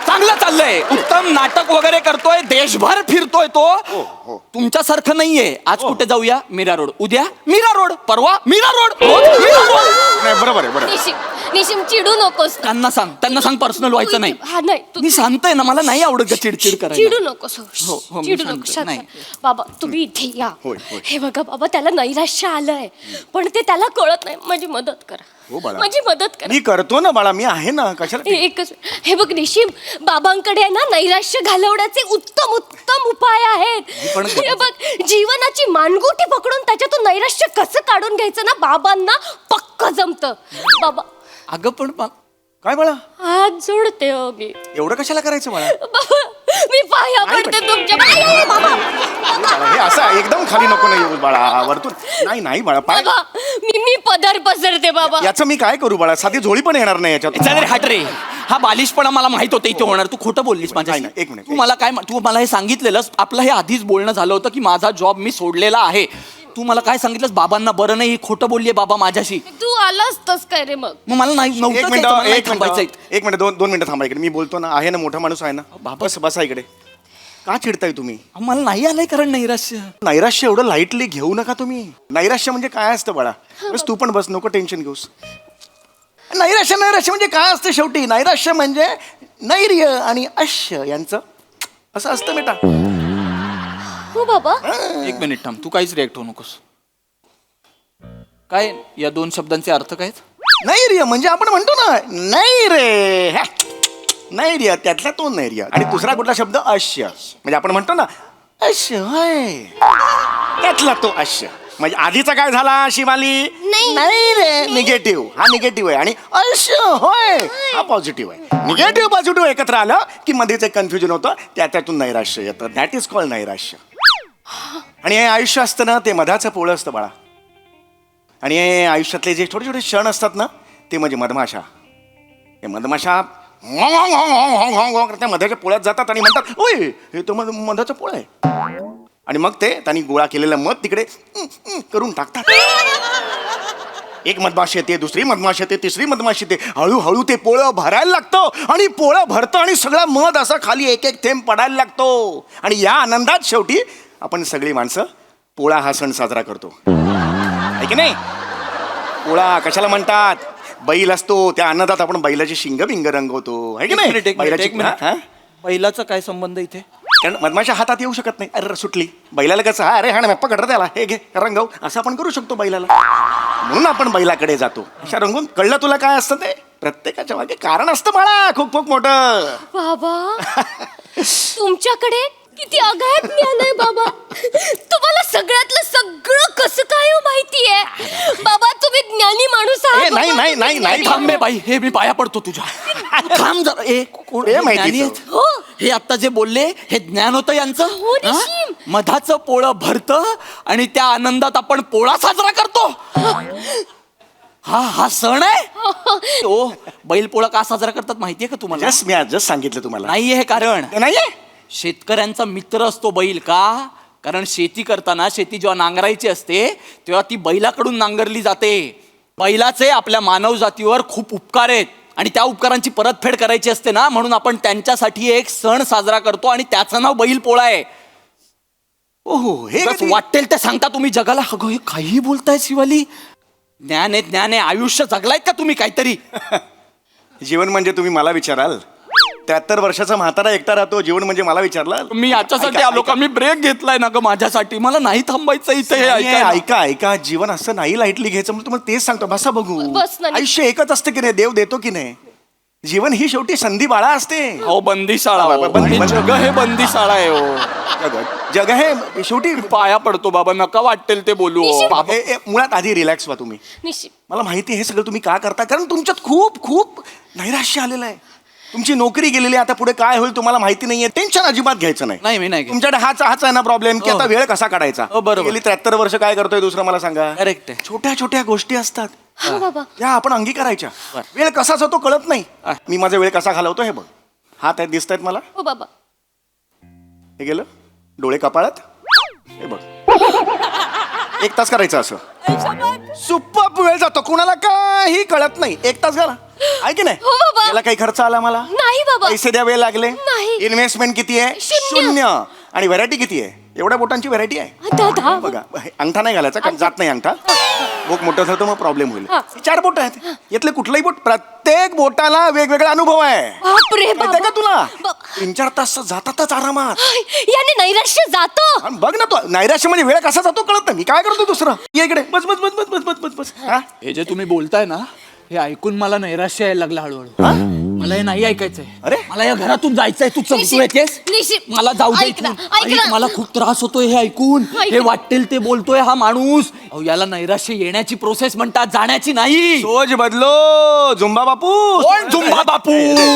C: चांगलं चाललंय. उत्तम नाटक वगैरे करतोय, देशभर फिरतोय तो. तुमच्यासारखं नाहीये. आज कुठे जाऊया? मीरा रोड. उद्या मीरा रोड, परवा मीरा रोड, मीरा रोड.
D: नाही, बरोबर आहे, बरोबर.
B: निशिम चिडू नकोस.
C: त्यांना सांग पर्सनल व्हायचं नाही.
B: हा नाही
C: मी सांगतोय ना, मला नाही आवडत ग चिडचिड करायला.
B: चिडू नकोस.
C: हो, मी
B: चिडू
C: सांगतो.
B: नको. शांत
C: नाही.
B: राहा. बाबा तुम्ही इथे या.
D: होय, होय.
B: हे बघा बाबा, त्याला नैराश्य आलंय पण ते त्याला कळत नाही. माझी मदत करा.
D: हो बाळा.
B: माझी मदत करा.
D: मी करतो ना बाळा, मी आहे ना. कशाला?
B: एकच. हे बघ निशिम, बाबांकडे आहे ना नैराश्य घालवण्याचे उत्तम उत्तम उपाय आहेत. हे बघ, जीवनाची मानगुटी पकडून त्याच्यातून नैराश्य कसं काढून घ्यायचं ना, बाबांना पक्क जमतं. बाबा
C: अगं पण
D: काय बाळा?
B: हात जोडते हो मी.
D: एवढं कशाला करायचं बाळा?
B: बाबा मी पाया पडते तुमच्या. बाबा
D: बाळा, हे असं एकदम खाली नको नाही येऊ बाळा, वरतून. नाही नाही बाळा, पाय.
B: बाबा मी पदर पसरते बाबा.
D: याचं मी काय करू बाळा? साधी झोळी पण येणार नाही याच्यात.
C: चालेल हट रे. हा बालिशपणा मला माहित होतं इथे होणार. तू खोटं बोललीस माझ्याशी.
D: नाही, एक मिनिट.
C: तू मला हे सांगितलेलंस. आपलं हे आधीच बोलणं झालं होतं की माझा जॉब मी सोडलेला आहे. तू मला काय सांगितलंस? बाबांना बरं नाही, ही खोटं बोललीये बाबा माझ्याशी.
B: तू आलास तस काय रे मग?
C: मग मला नाही
D: एक
C: नव्हतं
D: मिनिट,
C: जायचं, मला नाही
D: एक
C: थांबायचंय.
D: मिनिट, एक मिनिट, 2 मिनिटं थांबा इकडे. मी बोलतो ना, आहे ना, मोठा माणूस आहे ना. बस बसा इकडे. का चिडताय तुम्ही?
C: मला नाही आलंय कारण नैराश्य.
D: नैराश्य एवढं लाईटली घेऊ नका तुम्ही. नैराश्य म्हणजे काय असतं बाळा? बस तू पण बस, नको टेन्शन घेऊस. नैराश्य म्हणजे काय असतं शेवटी? नैराश्य म्हणजे नैर्य आणि अश्य यांचं असं असतं बेटा.
B: हो बाबा.
C: एक मिनिट थांब, तू काहीच रिॲक्ट होऊ नकोस. काय या 2 शब्दांचे अर्थ काय आहेत?
D: नैर्य म्हणजे आपण म्हणतो ना नैर्य, नैर्य त्यातला तो नैर्य. आणि दुसरा कुठला शब्द? अश्य. म्हणजे आपण म्हणतो ना अश्य होय, त्यातला तो अश्य. म्हणजे आधीचा काय झाला शिवाली? नाही रे, निगेटिव्ह. हा निगेटिव्ह आहे. आणि अश्य होय हा पॉझिटिव्ह आहे. निगेटिव्ह पॉझिटिव्ह एकत्र आलं की मध्येच एक कन्फ्युजन होतं, त्यातून नैराश्य येतं. दॅट इज कॉल्ड नैराश्य. आणि हे आयुष्य असतं ना, ते मधाचं पोळं असतं बाळा. आणि हे आयुष्यातले जे छोटे छोटे क्षण असतात ना, ते म्हणजे मधमाशा. हे मधमाशा त्या मधाच्या पोळ्यात जातात आणि म्हणतात, ओय हे तर मधाचं पोळं आहे. आणि मग ते त्यांनी गोळा केलेलं मध तिकडे करून टाकतात. एक मधमाशी येते, दुसरी मधमाशी येते, तिसरी मधमाशी येते. हळूहळू ते पोळं भरायला लागतं आणि पोळं भरतं आणि सगळा मध असा खाली एक एक थेंब पडायला लागतो. आणि या आनंदात शेवटी आपण सगळी माणसं पोळा हा सण साजरा करतो, आहे की नाही? पोळा कशाला म्हणतात? बैल असतो त्या अन्नदात आपण बैलाची शिंग बिंग रंगवतो है की
C: एक
D: नाही
C: मिनिट, एक मिनिट,
D: बैलाची
C: एक मिनिट.
D: हा?
C: बैलाचा काय संबंध इथे
D: कारण मधमाच्या हातात येऊ शकत नाही अरे सुटली बैलाला कसं हा अरे हा ना पकड रे त्याला हे घे रंगव असं आपण करू शकतो बैलाला म्हणून आपण बैलाकडे जातो अशा रंगून कळलं तुला काय असतं ते प्रत्येकाच्या मागे कारण असतं मला खूप खूप मोठं
B: बाबा तुमच्याकडे किती अगाध ज्ञान आहे बाबा तुम्हाला सगळ्यातलं सगळं कसं काय हो माहितीये बाबा तुम्ही ज्ञानी माणूस
D: ए,
B: आहात
D: नाही
B: बाबा.
D: नाही नाही नाही
C: थांबे बाई हे मी पाया पडतो तुझ्या थांब जरा कोण
D: हे
C: हे
D: माहितीचं.
C: ज्ञानी आहेत?
B: हो.
C: हे आता जे बोलले हे ज्ञान होतं यांचं
B: हो, निशिम.
C: हा? मधाचं पोळं भरतं आणि त्या आनंदात आपण पोळा साजरा करतो हा सण आहे ओ बैल पोळा का साजरा करतात माहितीये का तुम्हाला
D: जस्ट मी आज जस्ट सांगितलं तुम्हाला
C: नाहीये हे कारण
D: ते नाहीये
C: शेतकऱ्यांचा मित्र असतो बैल का कारण शेती करताना शेती जेव्हा नांगरायची असते तेव्हा ती बैलाकडून नांगरली जाते बैलाचे आपल्या मानव जातीवर खूप उपकार आहेत आणि त्या उपकारांची परतफेड करायची असते ना म्हणून आपण त्यांच्यासाठी एक सण साजरा करतो आणि त्याचं नाव बैल पोळा आहे
D: ओहो हे
C: उगाच
D: कधी?
C: वाटेल ते सांगता तुम्ही जगाला अगं हे काही बोलताय शिवाली ज्ञान आहे आयुष्य जगलायत का तुम्ही काहीतरी
D: जीवन म्हणजे तुम्ही मला विचाराल 73 वर्षाचा म्हातारा एकटा राहतो जीवन म्हणजे मला विचारला
C: मी याच्यासाठी
D: ऐका,
C: आलो
D: ऐका.
C: का मी ब्रेक घेतलाय ना ग माझ्यासाठी मला नाही थांबायचं इथे हे
D: नाही,
C: ऐकायला.
D: ऐका ऐका जीवन असं नाही लाईटली घ्यायचं म्हणून तुम्हाला तेच सांगतो बसा बघू
B: बस ना.
D: आयुष्य एकच असतं की नाही देव देतो की नाही जीवन ही शेवटी संधी बाळा असते
C: हो बंदीशाळा हो. आणि जग हे बंदीशाळा आहे हो
D: जग हे शेवटी
C: पाया पडतो बाबा नका वाटेल ते बोलू हो. बाबा
D: मुळात आधी रिलॅक्स व्हा तुम्ही
B: निशिम
D: मला माहिती आहे हे सगळं तुम्ही का करता कारण तुमच्यात खूप खूप नैराश्य आलेलं आहे तुमची नोकरी गेलेली आहे, आता पुढे काय होईल तुम्हाला माहिती नाहीये टेन्शन अजिबात घ्यायचं नाही
C: नाही मी नाही
D: तुमच्याकडे हाच आहे ना प्रॉब्लेम की
C: हो.
D: आता वेळ कसा काढायचा
C: हो, बरोबर.
D: गेली 73 वर्ष काय करतोय दुसरं मला सांगा
C: करेक्ट आहे
D: छोट्या छोट्या गोष्टी असतात
B: हा बाबा
D: या आपण अंगीकारायच्या वेळ कसा जातो कळत नाही मी माझा वेळ कसा घालवतो हे बघ हात आहेत दिसत आहेत मला
B: हो बाबा
D: हे गेलं डोळे कपाळात हे बघ 1 तास करायचं असं सुप्प वेळ जातो कुणाला काही कळत नाही 1 तास झाला आहे की नाही
B: हो बाबा.
D: याला काही खर्च आला मला
B: नाही बाबा
D: पैसे द्यावे लागले
B: नाही.
D: इन्व्हेस्टमेंट किती आहे
B: शून्य.
D: 0 आणि व्हरायटी किती आहे एवढ्या बोटांची व्हरायटी आहे
B: दादा
D: बघा हे अंगठा नाही घालायचा कारण जात नाही अंगठा बोट मोठं झालं तर मग प्रॉब्लेम होईल
B: हा.
D: 4 बोट आहेत यातले कुठलंही बोट प्रत्येक बोटाला वेगवेगळा अनुभव आहे
B: बापरे
D: माहितीये
B: बाबा
D: का तुला
B: बाप.
D: 3-4 तास जातातच आरामात
B: याने नैराश्य जातं
D: आणि बघ ना तो नैराश्य म्हणजे वेळ कसा जातो कळत नाही मी काय करतो दुसरं ये इकडे बस बस बस बस बस बस बस बस हा
C: हे जे तुम्ही बोलताय ना हे ऐकून मला नैराश्य यायला लागलं हळूहळू मला हे नाही ऐकायचंय
D: अरे?
C: मला या घरातून जायचंय तू चमचू येतेस
B: निशिम,
C: मला जाऊ दे
B: ऐक ना,
C: इथून.
B: ऐक ना.
C: ऐक, मला खूप त्रास होतोय हे ऐकून
B: ऐक
C: हे
B: ना.
C: वाटेल ते बोलतोय हा माणूस अहो याला नैराश्य येण्याची प्रोसेस म्हणतात जाण्याची नाही
D: सोच बदलो झुंबा बापू
C: कोण झुंबा बापू?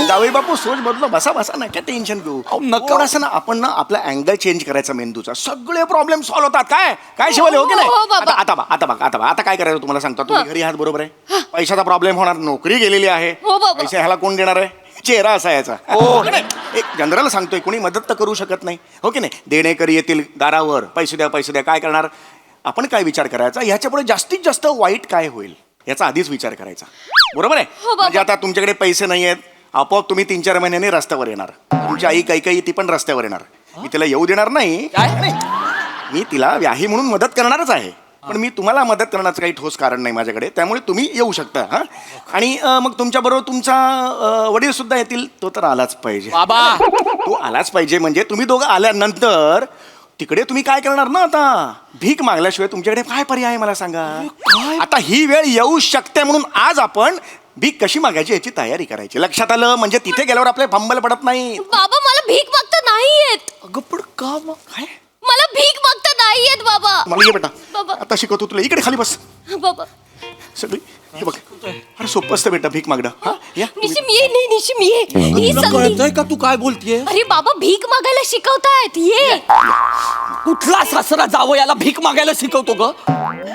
D: जावई बापू सोच बदलो बसा बसा नका टेन्शन घेऊ
C: अहो, नका.
D: थोडंसं ना आपण ना आपला अँगल चेंज करायचा मेंदूचा सगळे प्रॉब्लेम सॉल्व्ह होतात काय काय शिवाले हो की नाही
B: हो, बाबा.
D: आता काय करायचं तुम्हाला सांगतो तुम्ही घरी आहात बरोबर आहे पैशाचा प्रॉब्लेम होणार नोकरी गेलेली आहे
B: हो, बाबा.
D: पैसे ह्याला कोण देणार आहे चेहरा असा याचा हो की नाही? एक जनरल सांगतोय कोणी मदत तर करू शकत नाही हो की नाही देणेकरी येतील दारावर पैसे द्या काय करणार आपण काय विचार करायचा ह्याच्यापुढे जास्तीत जास्त वाईट काय होईल याचा आधीच विचार करायचा बरोबर आहे
B: हो, बाबा.
D: म्हणजे आता तुमच्याकडे पैसे नाही आहेत आपोआप तुम्ही 3-4 महिन्यांनी रस्त्यावर येणार तुमची आई काही ती पण रस्त्यावर येणार मी तिला येऊ देणार नाही
C: काय
D: मी तिला व्याही म्हणून मदत करणारच आहे पण मी तुम्हाला मदत करण्याचं काही ठोस कारण नाही माझ्याकडे त्यामुळे तुम्ही येऊ शकता हा आणि मग तुमच्याबरोबर तुमचा वडील सुद्धा येतील तो तर आलाच पाहिजे
C: बाबा
D: तो आलाच पाहिजे म्हणजे तुम्ही दोघं आल्यानंतर तिकडे तुम्ही काय करणार ना आता भीक मागल्याशिवाय तुमच्याकडे काय पर्याय आहे मला सांगा आता ही वेळ येऊ शकते म्हणून आज आपण भीक कशी मागायची याची तयारी करायची लक्षात आलं म्हणजे तिथे गेल्यावर आपले फंबल पडत नाही
B: बाबा मला भीक मागता नाही येत
C: अगं पण का मग
D: काय
B: मला भीक मागता नाही येत बाबा
D: मला ये बेटा
B: बाबा.
D: आता शिकवतो तुला इकडे खाली बस
B: बाबा
D: सगळी हे बघ अरे सोपं असतं बेटा भीक मागणं हा या
B: निशिम ये नाही निशिम ये ही
C: तुला
B: संधी
C: कळतंय का तू काय बोलतीये
B: अरे बाबा भीक मागायला शिकवतायत ये
C: कुठला सासरा जावं याला भीक मागायला शिकवतो ग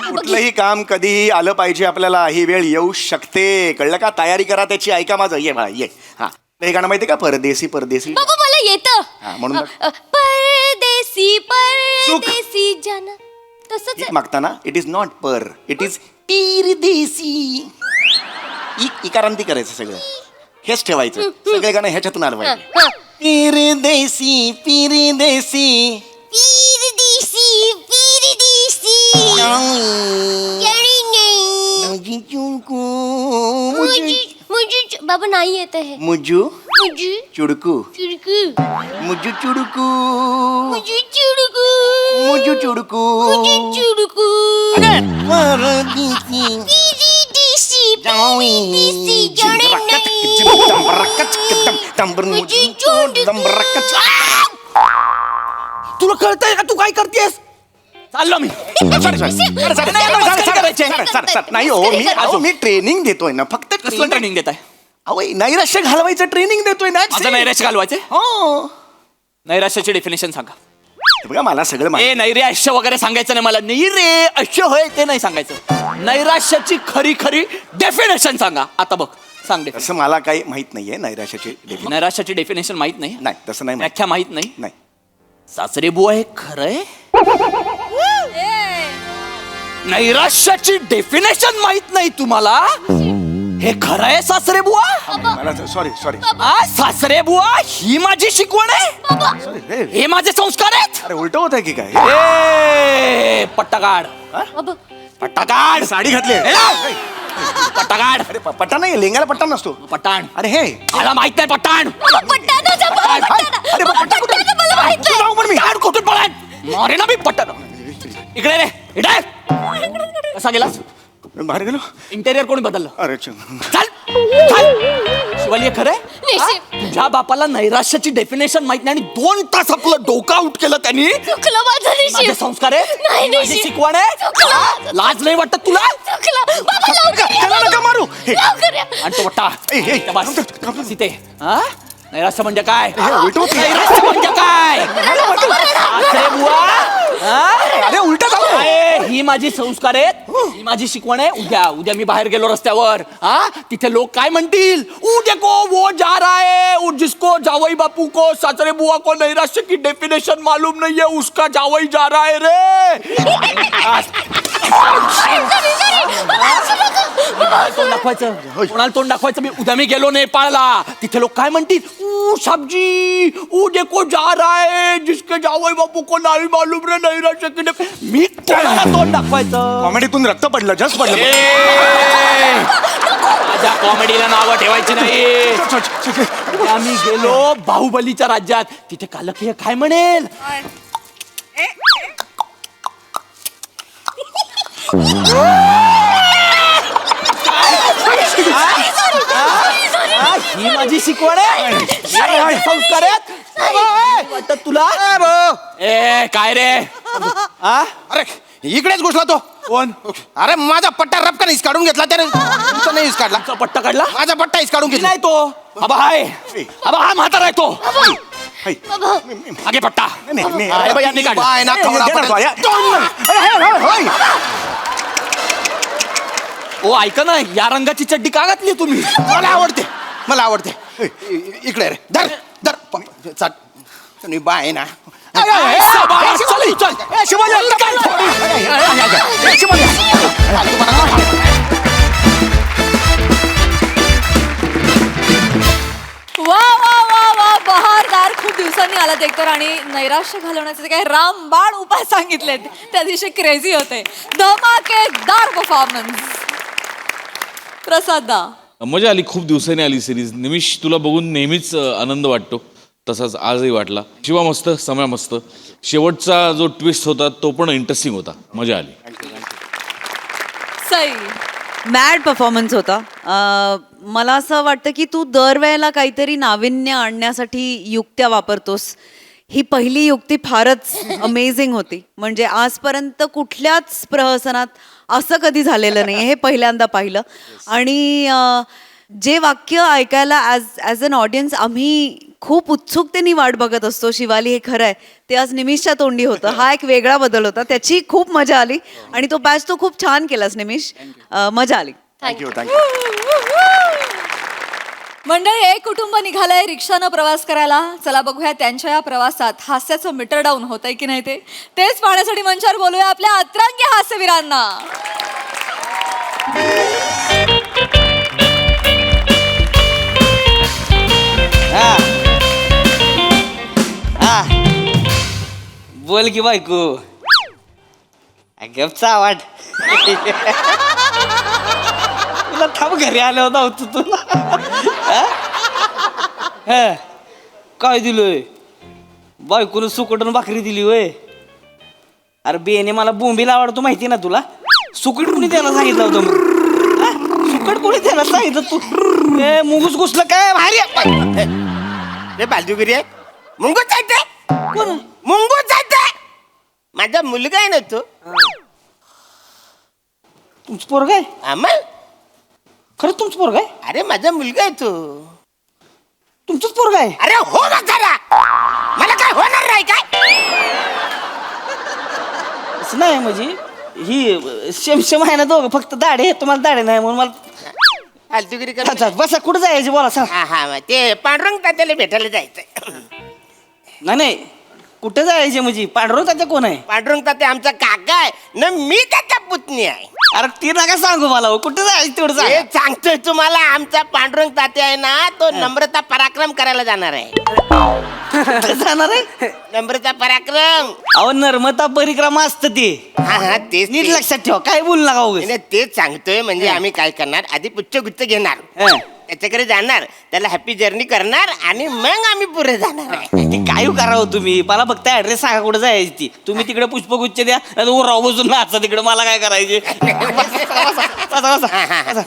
D: कुठलंही काम कधीही आलं पाहिजे आपल्याला ही वेळ येऊ शकते कळलं का तयारी करा त्याची ऐका माझं ये बाळा ये हा हे गाणं माहितीये का परदेसी परदेसी
B: बाबा मला येतं
D: हा, म्हणून बघ.
B: परदेसी परदेसी जन तसंच
D: भीक मागताना इट इज नॉट पर इट इज परदेसी इकारांती करायचं सगळं हेच ठेवायचं सगळे गाणं ह्याच्यातून आलं पाहिजे परदेसी परदेसी
B: परदेसी परदेसी
D: मुझे
B: अब नहीं येते हैं
D: मुजू
B: मुझे
D: चुडकू
B: चिड़कू
D: मुजू चुडकू
B: मुझे चिड़कू
D: मुजू चुडकू
B: मुझे चिड़कू
D: परदेसी
B: डीसी डीसी जाने नहीं मुझे
F: तुला कळतंय का तू काय करतेस चाललो मी
D: नाही हो मी ट्रेनिंग देतोय ना फक्त
F: कसलं ट्रेनिंग देत आहे
D: अहो नैराश्य घालवायचं ट्रेनिंग देतोय ना
F: माझं नैराश्य घालवायचंय
D: हो
F: नैराश्याची डेफिनेशन सांगा
D: हे बघा मला सगळं
F: ए
D: माहिती
F: नैराश्य वगैरे सांगायचं नाही मला नाही रे अश्य होय ते नाही सांगायचं नैराश्याची खरी खरी डेफिनेशन सांगा आता बघ सांग definition.
D: तसं मला काही माहित नाहीये नैराश्याची definition.
F: नैराश्याची डेफिनेशन माहित नाही
D: नाही तसं नाही माहित.
F: व्याख्या माहित नाही
D: नाही
F: सासरे बुवा हे खरंय नैराश्याची डेफिनेशन माहित नाही तुम्हाला हे खरं आहे सासरे बुवा
D: मला सॉरी
F: सासरे बुवा ही माझी शिकवण आहे
D: सॉरी
F: हे माझे संस्कार आहेत
D: अरे उलट होत आहे की काय
F: ए पट्टागाड पट्टागाड
D: साडी घातली
F: पट्टागाड
D: अरे पट्टा नाही लेंगाला पट्टा नसतो
F: पठाण
D: अरे हे
F: मला माहित नाही पठाण
D: अरे पट्टा कुठं मी
F: पठाण कुठून पळान मारे ना मी पठाण इकडे रे इकडे कसा गेलास
D: बाहेर गेलो
F: इंटेरियर कोणी बदललं
D: अरे
F: चल चल शिवाली हे खरंय तुझ्या बापाला नैराश्याची डेफिनेशन माहित नाही आणि 2 तास आपलं डोकं आउट केलं त्यांनी
B: चुकलं माझं
F: माझे
B: निशिम
F: संस्कार आहे
B: नाही,
F: माझी
B: निशिम.
F: शिकवण आहे
B: चुकलं.
F: हा? लाज नाही वाटत तुला
B: चुकलं बाबा लवकर या,
D: त्याला नका मारू
B: लवकर या.
F: आणि तो वट्टा
D: ए, ए,
F: त्या बस. सीते हा नैराश्य म्हणजे काय
D: उलट होत नाही.
F: नैराश्य म्हणजे काय सासरे बुवा हा?
D: अरे उलट झालं
F: अरे, ही माझी संस्कार आहेत ही माझी शिकवण आहे उद्या मी बाहेर गेलो रस्त्यावर हा तिथे लोक काय म्हणतील देखो वो जा रहा है जिसको जावई बापू को सासरे बुआ को नैराश्य की डेफिनेशन मालूम नहीं है उसका जावई जा रहा है रे तोंड दाखवायचं कोणाला तोंड दाखवायचं मी गेलो नेपाळला तिथे लोक काय म्हणतील साबजी देखो जा रहा है जिसके जावई बापू को नाही मालूम रे नैराश्य की मी कोणाला तोंड दाखवायचं
D: कॉमेडीतून रक्त पडलं जस्ट पडलं
F: माझ्या कॉमेडीला नावं ठेवायची नाही आम्ही गेलो बाहुबलीच्या राज्यात तिथे कालकीय काय म्हणेल ही माझी शिकवण आहे संस्कार आहेत वाटत तुला ए काय रे
A: अरे इकडेच घुसला तो
F: कोण
A: अरे माझा पट्टा रपका नाही काढून घेतला त्याने तुमचा नाही काढला
F: तुझा पट्टा काढला
A: माझा पट्टा काढून घेतला
F: नाही तो अबा हाय म्हातारा आहे तो आगे पट्टा अरे बाई, यांनी काढला.
A: बाय ना कवडा पडला.
F: ओ ऐका ना या रंगाची चड्डी का घातली तुम्ही
A: मला आवडते इकडे रे धर धर चल तुम्ही बाय ना
F: चल चल
E: वा वा वा वा बहारदार खूप दिवसांनी आलात एकतर आणि नैराश्य घालवण्याचे जे काही रामबाण उपाय सांगितलेत त्या दिवशी क्रेझी होते धमाकेदार परफॉर्मन्स प्रसादा
I: मजा आली खूप दिवसांनी आली सिरीज निमिष तुला बघून नेहमीच आनंद वाटतो तसाच आजही वाटला शिवा मस्त समय मस्त शेवटचा जो ट्विस्ट होता तो पण इंटरेस्टिंग होता मजा आली
E: सई
J: मॅड परफॉर्मन्स होता मला असं वाटतं की तू दरवेळेला काहीतरी नाविन्य आणण्यासाठी युक्त्या वापरतोस ही पहिली युक्ती फारच अमेझिंग होती म्हणजे आजपर्यंत कुठल्याच प्रहसनात असं कधी झालेलं नाही हे पहिल्यांदा पाहिलं आणि जे वाक्य ऐकायला ॲज अन ऑडियन्स आम्ही खूप उत्सुकतेने वाट बघत असतो शिवाली हे खरं आहे ते आज निमिषच्या तोंडी होतं हा एक वेगळा बदल होता त्याची खूप मजा आली आणि तो पॅच तो खूप छान केलास निमिष मजा आली
D: थँक्यू
E: मंडळी एक कुटुंब निघालंय रिक्षानं प्रवास करायला चला बघूया त्यांच्या या प्रवासात हास्याचं मीटर डाऊन होतंय की नाही तेच पाहण्यासाठी मंचावर बोलूया आपल्या अतरंगी हास्यवीरांना
C: बोल की बायको गपचा वाट तुला थांब घरी आलो होता तुला हे काय दिलोय बायकोनं सुकटून भाकरी दिली होय. अरे बेने मला बोंबीला आवडतो माहिती ना तुला. सुकट कोणी त्याला सांगितलं होतं मग? हा? सुकट कोणी त्याला सांगितलं तू ए मुंगूस घुसलं काय भारी
A: रे बाजूगिरी आहे मुंगूच आहे ते. कोण मुंगूच आहे ते. माझा मुलगा आहे ना तो.
C: तुमचं पोरग आहे
A: आम्हाला
C: खरं तुमचं पोरग आहे.
A: अरे माझा मुलगा आहे तो.
C: तुमचंच पोरग आहे.
A: अरे हो म्हातारा मला काय होणार नाही काय.
C: असं नाही म्हणजे ही शेम आहे ना दोघं फक्त दाढे तुम्हाला दाढे नाही म्हणून मला
A: फालतूगिरी कर.
C: अच्छा, बसा कुठं जायचे बोला सांग.
A: हा हा मग ते पांडुरंग तात्याला भेटायला जायचंय.
C: नाही कुठे जायचे म्हणजे पांडुरंग तात्या कोण आहे.
A: पांडुरंग तात्या आमचा काका आहे ना मी त्याचा पुतणी आहे.
C: अरे ते नका सांगू मला हो. कुठे जायचं तेवढं
A: हे
C: सांग.
A: सांगतोय तुम्हाला आमचा पांडुरंग तात्या आहे ना तो नम्रता पराक्रम करायला जाणार आहे.
C: जाणार आहे.
A: नम्रता पराक्रम.
C: अहो नर्मदा परिक्रमा असतं ते
A: हा हा तेच
C: नीट
A: ते.
C: लक्षात ठेवा काय बोलू नका उगाच.
A: नाही, तेच सांगतोय म्हणजे आम्ही काय करणार आधी पुच्छगुच्छ घेणार
C: हं.
A: त्याच्याकडे जाणार त्याला हॅपी जर्नी करणार आणि मग आम्ही पुढे जाणार आहे.
C: ते काय करावं तुम्ही मला फक्त ऍड्रेस सांगा कुठे जायची ती. तुम्ही तिकडे पुष्पगुच्छ द्या राव बसून नाचा तिकडे मला काय करायचे.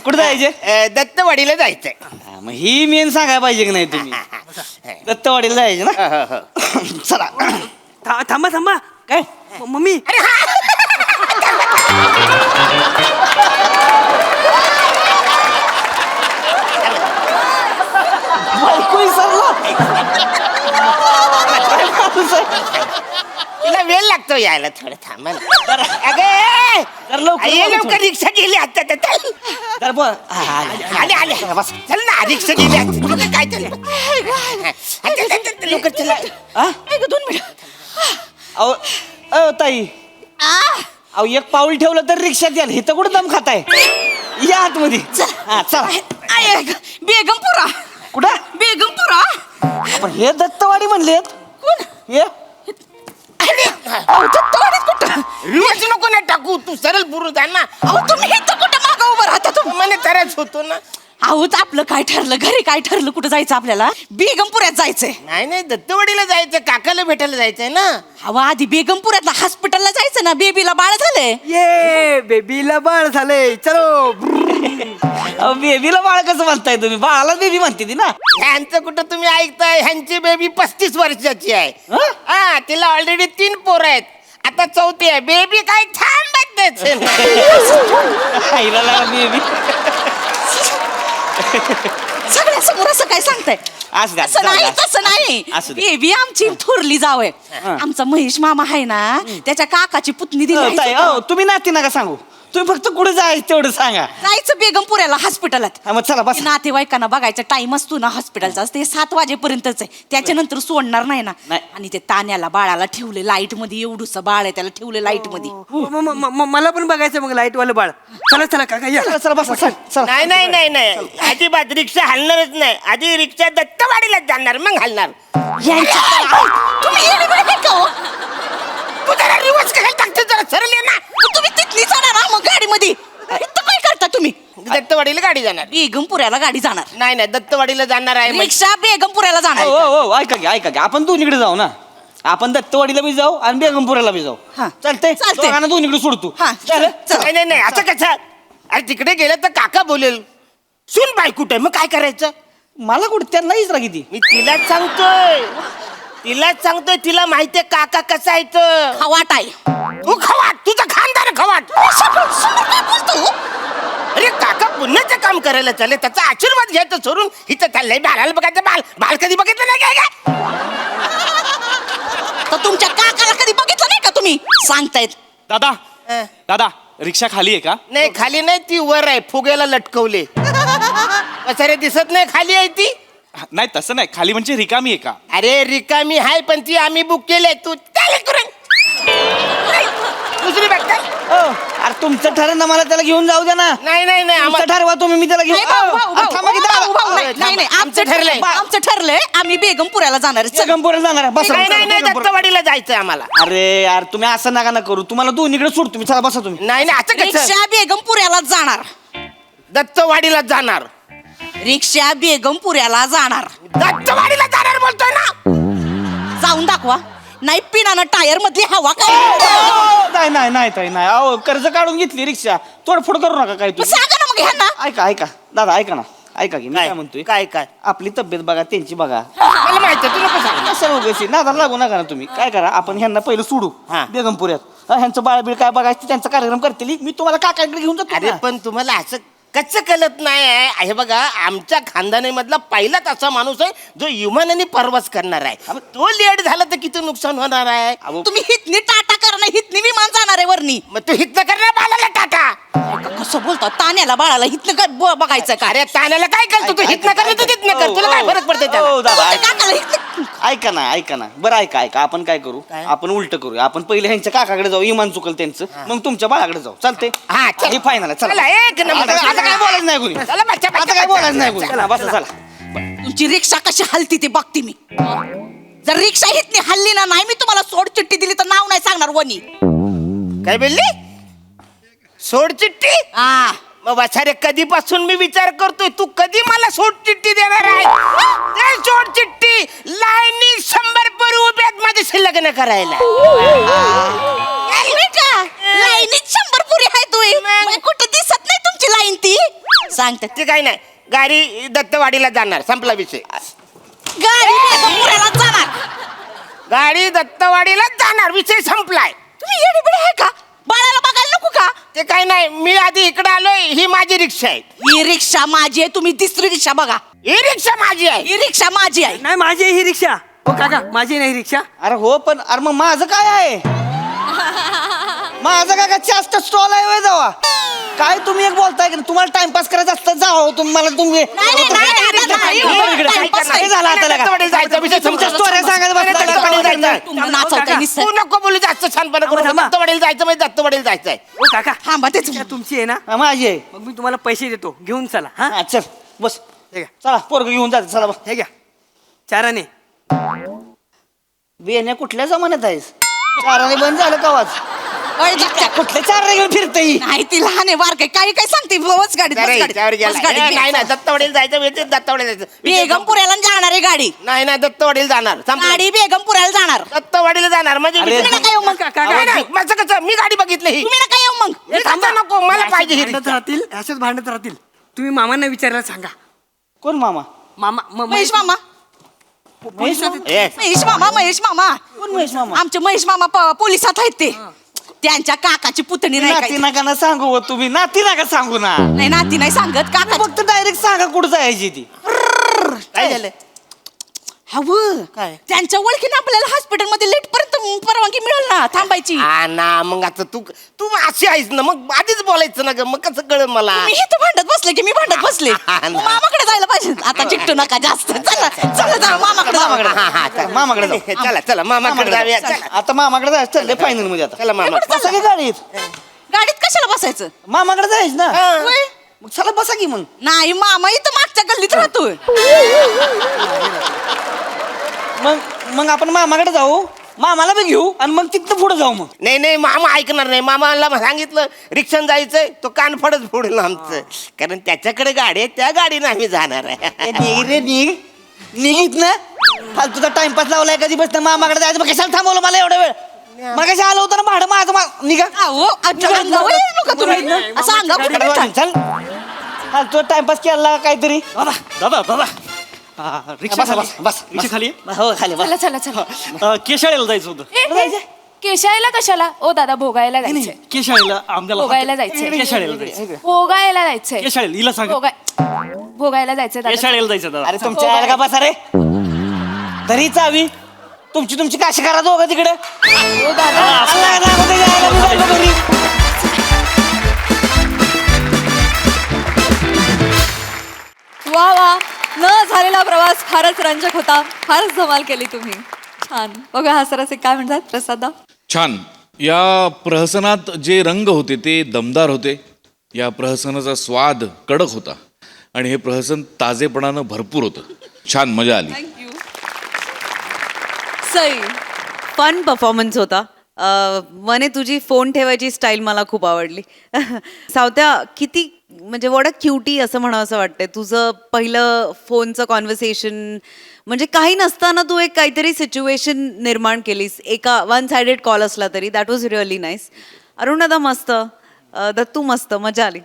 C: कुठे जायचे.
A: दत्तवाडीला जायचंय.
C: हा, मग ही मेन सांगायला पाहिजे की नाही तुम्ही. दत्तवाडीला जायचे ना. चला थांबा काय मम्मी बायको विसरला.
A: तिला वेळ लागतो यायला थोडं थांबा ना. अगे
C: तर लवकर
A: ये
C: बोला
A: लवकर रिक्षा गेली आता चल.
C: तर बोल. हा, हा,
A: आले आले बस चल ना रिक्षा गेली आता. काय चाललं लवकर चला.
C: हा? अहो ताई अहो एक पाऊल ठेवलं तर रिक्षात याल. इथं कुठं दम खाताय. या आतमध्ये. हा चला.
J: बेगमपुरा
C: कुठं
J: बेगमपुरा.
C: आपण हे दत्तवाडी म्हणलेत.
J: कोण
C: हे
J: दत्तवाडीत कुठं.
A: रिवर्स नको ना टाकू तू सरळ पुरून जा ना.
J: अहो तुम्ही इथं कुठं मागं उभं राहता तुम्ही.
A: मला तरच होतो ना.
J: अहोच आपलं काय ठरलं घरी काय ठरलं कुठं जायचं आपल्याला. बेगमपुऱ्यात जायचंय.
A: नाही दत्तवाडीला जायचं काकाला भेटायला जायचंय ना.
J: हवा आधी बेगमपुऱ्यातला हॉस्पिटलला जायचं ना. बेबीला बाळ झालंय.
C: ये बेबीला बाळ झालंय. चलो. बेबीला बाळ कसं म्हणताय तुम्ही. बाळाला बेबी म्हणते ती ना.
A: ह्यांचं कुठं तुम्ही ऐकताय. ह्यांची बेबी 35 वर्षाची आहे.
C: हं?
A: हा तिला ऑलरेडी 3 पोरं आहेत. आता 4थी आहे. बेबी काय थांबत
C: बेबी
J: सगळ्या समोर असं काय सांगताय.
C: असं द्या,
J: असं
C: जाऊ
J: नाही
C: द्या.
J: तसं नाही.
C: असू दे.
J: बेबी आमची थोरली जाव आहे. आमचा महेश मामा आहे ना त्याच्या काकाची पुतणी दिली.
C: ताई तुम्ही नाती नका सांगू. तुम्ही फक्त कुठे जायचं तेवढं सांगा.
J: जायचं बेगमपुऱ्याला हॉस्पिटलात.
C: हा, मग चला बस.
J: नातेवाईकांना बघायचा टाइम असतो ना हॉस्पिटलचा ते 7 वाजेपर्यंतच आहे. त्याच्यानंतर सोडणार नाही ना.
C: नाही.
J: आणि ते तान्याला बाळाला ठेवले लाईट मध्ये. एवढूस बाळ आहे त्याला ठेवले लाईट मध्ये.
C: मला पण बघायचं मग लाईट वाले बाळ. चला काका या. चला बस चला.
A: नाही अजिबात रिक्षा हलणारच नाही. आधी रिक्षा दत्तवाडीलाच जाणार मग हलणार.
J: तुम्ही येडे-बिडे आहे का हो?
A: तू जरा रिवर्स करायला टाकतो जरा सरळ ये ना.
J: तुम्ही तिथली जाणार ना मग गाडीमध्ये. इथं काय करता तुम्ही.
A: दत्तवाडीला गाडी जाणार.
J: बेगमपुऱ्याला गाडी जाणार.
A: नाही दत्तवाडीला जाणार आहे म्हणजे.
J: रिक्षा बेगमपुऱ्याला जाणार.
C: हो ऐका की आपण दोन्हीकडे जाऊ ना. आपण दत्तवाडीला बी जाऊ आणि बेगमपुऱ्याला बी जाऊ.
J: हा.
C: चालतंय
J: चालतंय.
C: दोन्हीकडे सोडतो.
J: हा,
C: चालेल.
J: चल.
A: नाही असं कसं. अरे तिकडे गेलं तर काका बोलेल सुन बाई कुठे मग काय करायचं.
C: मला कुठं त्यांना इचरा किती.
A: मी तिलाच सांगतोय तिला माहितीये काका कसा आहे तो.
J: खवाट आहे.
A: तू खवाट तुझा खानदार खवाट.
J: काय बोलतो.
A: अरे काका पुण्याचं काम करायला चालले त्याचा आशीर्वाद घ्यायचं सोडून इथं चाललंय बाळाला बघायचं. बाळ कधी बघितलं नाही काय.
J: तर तुमच्या काकाला कधी बघितलं नाही का तुम्ही सांगतायत.
F: दादा रिक्षा खाली आहे का.
A: नाही खाली नाही ती वर आहे फुग्याला लटकवले. पसारे दिसत नाही खाली आहे ती.
F: नाही तसं नाही खाली म्हणजे रिकामी आहे का.
A: अरे रिकामी आहे पण ती आम्ही बुक केले. तू चालेल करून दुसरी बघता.
C: अरे तुमचं ठरलं ना मला त्याला घेऊन जाऊ द्या ना.
A: नाही
C: तुमचं
A: आम्हाला
C: ठरवा तुम्ही मी त्याला घेऊन. थांबा की दादा.
J: नाही आमचं ठरलंय. आमचं ठरलंय आम्ही बेगमपुऱ्याला जाणार आहे.
C: बेगमपुऱ्याला जाणार आहे. बसा.
A: नाही दत्तवाडीला जायचंय आम्हाला.
C: अरे यार तुम्ही असं नका ना करू. तुम्हाला दोन्हीकडे सोड. तुम्ही चला बसा तुम्ही.
A: नाही असं कसं.
J: रिक्षा बेगमपुऱ्याला जाणार.
A: दत्तवाडीला जाणार.
J: रिक्षा बेगमपुऱ्याला जाणार.
A: दत्तवाडीला जाणार बोलतोय ना.
J: जाऊन दाखवा. नाही पिनानं टायर मधली हवा काय.
C: नाही नाही नाही ताई नाही अहो कर्ज काढून घेतली रिक्षा तोडफोड करू नका काय
J: मग
C: तुम्ही.
J: सांगा ना मग ह्यांना.
C: ऐका दादा ऐका ना ऐका की मी काय म्हणतोय
A: काय
C: आपली तब्येत बघा त्यांची बघा.
A: मला माहिती आहे, तू नको सांग.
C: कसं उगाच नादाला लागू नका ना तुम्ही. काय करा आपण ह्यांना पहिलं सोडू
A: हा.
C: बेगमपुऱ्यात ह्यांचं बाळबीळ काय बघायचं त्यांचा कार्यक्रम करतील मी तुम्हाला काकाकडे घेऊन जातो
A: अरे
C: ना.
A: पण तुम्हाला असं कसं कळत नाही आहे. हे बघा आमच्या खानदानामधला पहिलाच असा माणूस आहे जो विमानाने प्रवास करणार आहे. तो लेट झाला तर किती नुकसान होणार आहे.
J: तुम्ही हितनी टाटा करणं हितनी विमान जाणार आहे वरनी.
A: मग तू हितनं करणार बाळाला टाटा.
J: कसं बोलतो तान्याला बाळाला हितनं काय बघायचं का.
A: अरे ताण्याला काय करतो तू हितनं कर तू तिथनं कर. तुला काय फरक पडते त्याला?
C: हो, दादा, ऐका.
J: काकाला हितनं.
C: ऐका ना बरं ऐका आपण काय करू आपण उलट करूया आपण पहिले ह्यांच्या काकाकडे जाऊ इमान चुकल त्यांचं मग तुमच्या बाळाकडे जाऊ चालते.
A: हा, चल.
C: हे फायनल आहे
A: चला,
C: चला.
A: एक नंबर.
C: आता काय बोलायचं नाही कोणी.
A: चला, बच्चा,
C: आता काय बोलायचं नाही कोणी. चला बसा चला.
J: तुमची रिक्षा कशी हलती ते बघते मी. जर रिक्षा हितनी हल्ली ना नाही मी तुम्हाला सोड चिठ्ठी दिली तर नाव नाही सांगणार वनी.
A: काय बोलली? सोड चिठ्ठी?
J: हा.
A: मग वाचारे कधीपासून मी विचार करतोय तू कधी मला सोड चिठ्ठी देणार आहे. ते सोड चिठ्ठी लाईनी 100 उभ्यात माझ्याशी लग्न करायला.
J: लाईनीत 100 पुरी आहे तुम्ही कुठे दिसत नाही तुमची लाईन ती. सांगतात
A: ते काही नाही गाडी दत्तवाडीला जाणार संपला विषय.
J: गाडी बेगमपुऱ्याला जाणार.
A: गाडी दत्तवाडीला जाणार विषय संपलाय.
J: तुम्ही येडीबिडी आहे का. बाळाला बघायला नको का.
A: ते काही नाही मी आधी इकडे आलोय. ही माझी रिक्षा आहे.
J: ही रिक्षा माझी आहे तुम्ही दुसरी रिक्षा बघा.
A: ही रिक्षा माझी आहे.
J: ही रिक्षा माझी आहे.
C: नाही माझी ही रिक्षा हो काका माझी नाही रिक्षा. अरे हो पण अरे मग माझं काय आहे. माझं काका जास्त स्टॉल आहे वय जावा. काय तुम्ही एक बोलताय की तुम्हाला टाइमपास करायचं असतं जाओ तुम्हाला तुम्ही काय झालं आता लगा?
A: दत्तवाडीला जायचं विषय
C: तुमच्या
A: संपला.
C: स्टोऱ्या सांगायला बसला का?
A: दत्तवाडीला जायचं.
J: तुम्ही नाचवताय नुसतं.
A: तू नको बोलू जास्त छानपणा करू. दत्तवाडीला जायचं म्हणजे दत्तवाडीला जायचंय.
C: काका
J: थांबा तेच.
C: तुमची आहे ना माझी आहे.
K: मग मी तुम्हाला पैसे देतो घेऊन चला. हा
C: हा चल बस
K: हे घ्या
C: चला पोरग घेऊन जाते चला बस.
K: हे घ्या चाराने.
C: बेण्या कुठल्या जमान्यात आहेस. चाराने बंद झालं का आवाज.
J: अय, जगत्या.
C: कुठल्या चाराने घेऊन फिरते ही?
J: नाही ती लहान आहे बारकाय काही काय सांगते बस गाडीत
A: अरे,
J: बस
A: याच्यावर
J: गाडीत,
A: गेला.
J: बस गाडीत.
A: ए, नाही नाही दत्तवाडीला जायचं म्हणजे दत्तवाडीला जायचं.
J: बेगमपुऱ्याला जाणार आहे गाडी.
A: नाही नाही दत्तवाडीला जाणार संपलं.
J: गाडी बेगमपुऱ्याला जाणार.
A: दत्तवाडीला जाणार म्हणजे
C: अरे,
A: विषय-
J: तुम्ही नका येऊ मग.
A: नाही, नाही, माझं कसं मी गाडी बघितली ही.
J: तुम्ही नका येऊ मग.
A: मी कसं नको मला पाहिजे ही
K: भांडत
A: रिक्षा.
K: राहतील असेच भांडत राहतील. तुम्ही मामांना विचारायला सांगा.
C: कोण मामा
K: मामा
J: महेश मामा.
C: महेश मामा?
A: ए,
J: महेश मामा महेश मामा.
C: कोण महेश मामा?
J: आमचे महेश मामा पोलिसात आहेत ते. त्यांच्या काकाची पुतणी नाही
C: नाती
J: काय.
C: नका ना सांगू हो तुम्ही नाती नका सांगू ना.
J: नाही नाती नाही सांगत काका.
C: फक्त डायरेक्ट सांगा कुठं जायची ती.
A: काय झालं?
J: हवं
A: काय?
J: त्यांच्या ओळखीने आपल्याला हॉस्पिटलमध्ये लेट पर्यंत परवानगी मिळेल ना थांबायची.
A: हा ना मग आता तू तू अशी आहेस ना मग आधीच बोलायचं ना ग मग कसं कळलं मला.
J: मी इथं भांडत बसले की मी भांडत बसले.
A: हा ना.
J: मग मामाकडे जायला पाहिजे. आता चिकटू नका जास्त. चला चला जा मामाकडे जाऊ.
C: मामाकडे
A: हा, हा, चला.
C: मामाकडे जाऊ.
A: चला चला मामाकडे जाऊया चला.
C: आता मामाकडे जायचं चाललंय फायनल मध्ये आता.
A: चला मामा.
C: बसा की गाडीत.
J: गाडीत कशाला बसायचं.
C: मामाकडे जायच ना.
J: होय.
C: मग चला बसा की मग.
J: नाही मामा इथं मागच्या गल्लीत राहतोय.
C: मग आपण मामाकडे जाऊ मामाला बी घेऊ आणि मग तिथनं पुढे जाऊ मग.
A: नाही नाही मामा ऐकणार नाही. मामाला सांगितलं रिक्षान जायचंय तो कान फडत फोडेल आमचं. कारण त्याच्याकडे गाडी आहे त्या गाडीनं आम्ही जाणार आहे.
C: निघ रे निघित ना फालतूचा टाइमपास लावलाय कधी बसतं मामाकडे जायचं मग कशाला थांबवलं मला एवढा वेळ. मग कशा आलं होतं ना भाडं माझं निघा.
J: अहो, अच्छा, अंगावर येऊ नका तुम्ही. असं अंगावर कुठे
C: चल
J: भेटता?
C: फालतू टाइमपास केला काहीतरी.
K: दादा रिक्षा
C: बसा,
K: खाली
C: बस
K: रिक्षा खाली
C: हो खाली बस.
B: चला चला चला.
K: केशाळेला जायचं होतं.
B: केशायला कशाला ओ दादा भोगायला जायचंय.
K: केशाळेला आमदार
B: भोगायला जायचंय.
K: केशाळेला जायचं.
B: भोगायला जायचंय.
K: केशाळेला हिला सांगा.
B: भोगायला जायचंय दादा.
K: केशाळेला जायचं दादा.
C: अरे तुमच्या आयला का बसा रे तरी चावी तुमची काशी करा दोघं तिकडे.
B: ओ दादा
C: अल्ला, दाखवते यायला मी जायला घरी.
E: वा वा न झालेला प्रवास फारच रंजक होता. फारच धमाल केली तुम्ही. छान. बघा हा सरसे काय म्हणतात प्रसादा.
I: छान. या प्रहसनात जे रंग होते ते दमदार होते. या प्रहसनाचा स्वाद कडक होता आणि हे प्रहसन ताजेपणानं भरपूर होतं. छान मजा आली.
E: थँक्यू. सई.
J: फन परफॉर्मन्स होता. मने तुझी फोन ठेवायची स्टाईल मला खूप आवडली. सावत्या किती म्हणजे वॉट अ क्युटी असं म्हणावं असं वाटतंय. तुझं पहिलं फोनचं कॉन्व्हर्सेशन म्हणजे काही नसताना तू एक काहीतरी सिच्युएशन निर्माण केलीस. एका वन सायडेड कॉल असला तरी that was really nice. Arun दादा मस्त, दत्तू मस्त, मजा आली.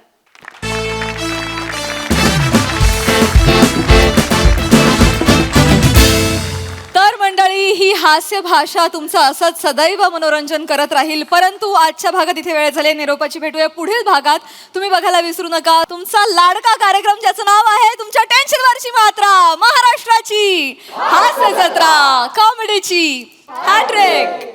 E: तर मंडळी, ही हास्य भाषा तुमचं असंच सदैव मनोरंजन करत राहील. परंतु आजच्या भागात इथे वेळ झाली. निरोपाची भेटूया पुढील भागात. तुम्ही बघायला विसरू नका तुमचा लाडका कार्यक्रम ज्याचं नाव आहे तुमच्या टेन्शनवरची मात्रा, महाराष्ट्राची हास्य जत्रा, कॉमेडीची हॅट्रिक.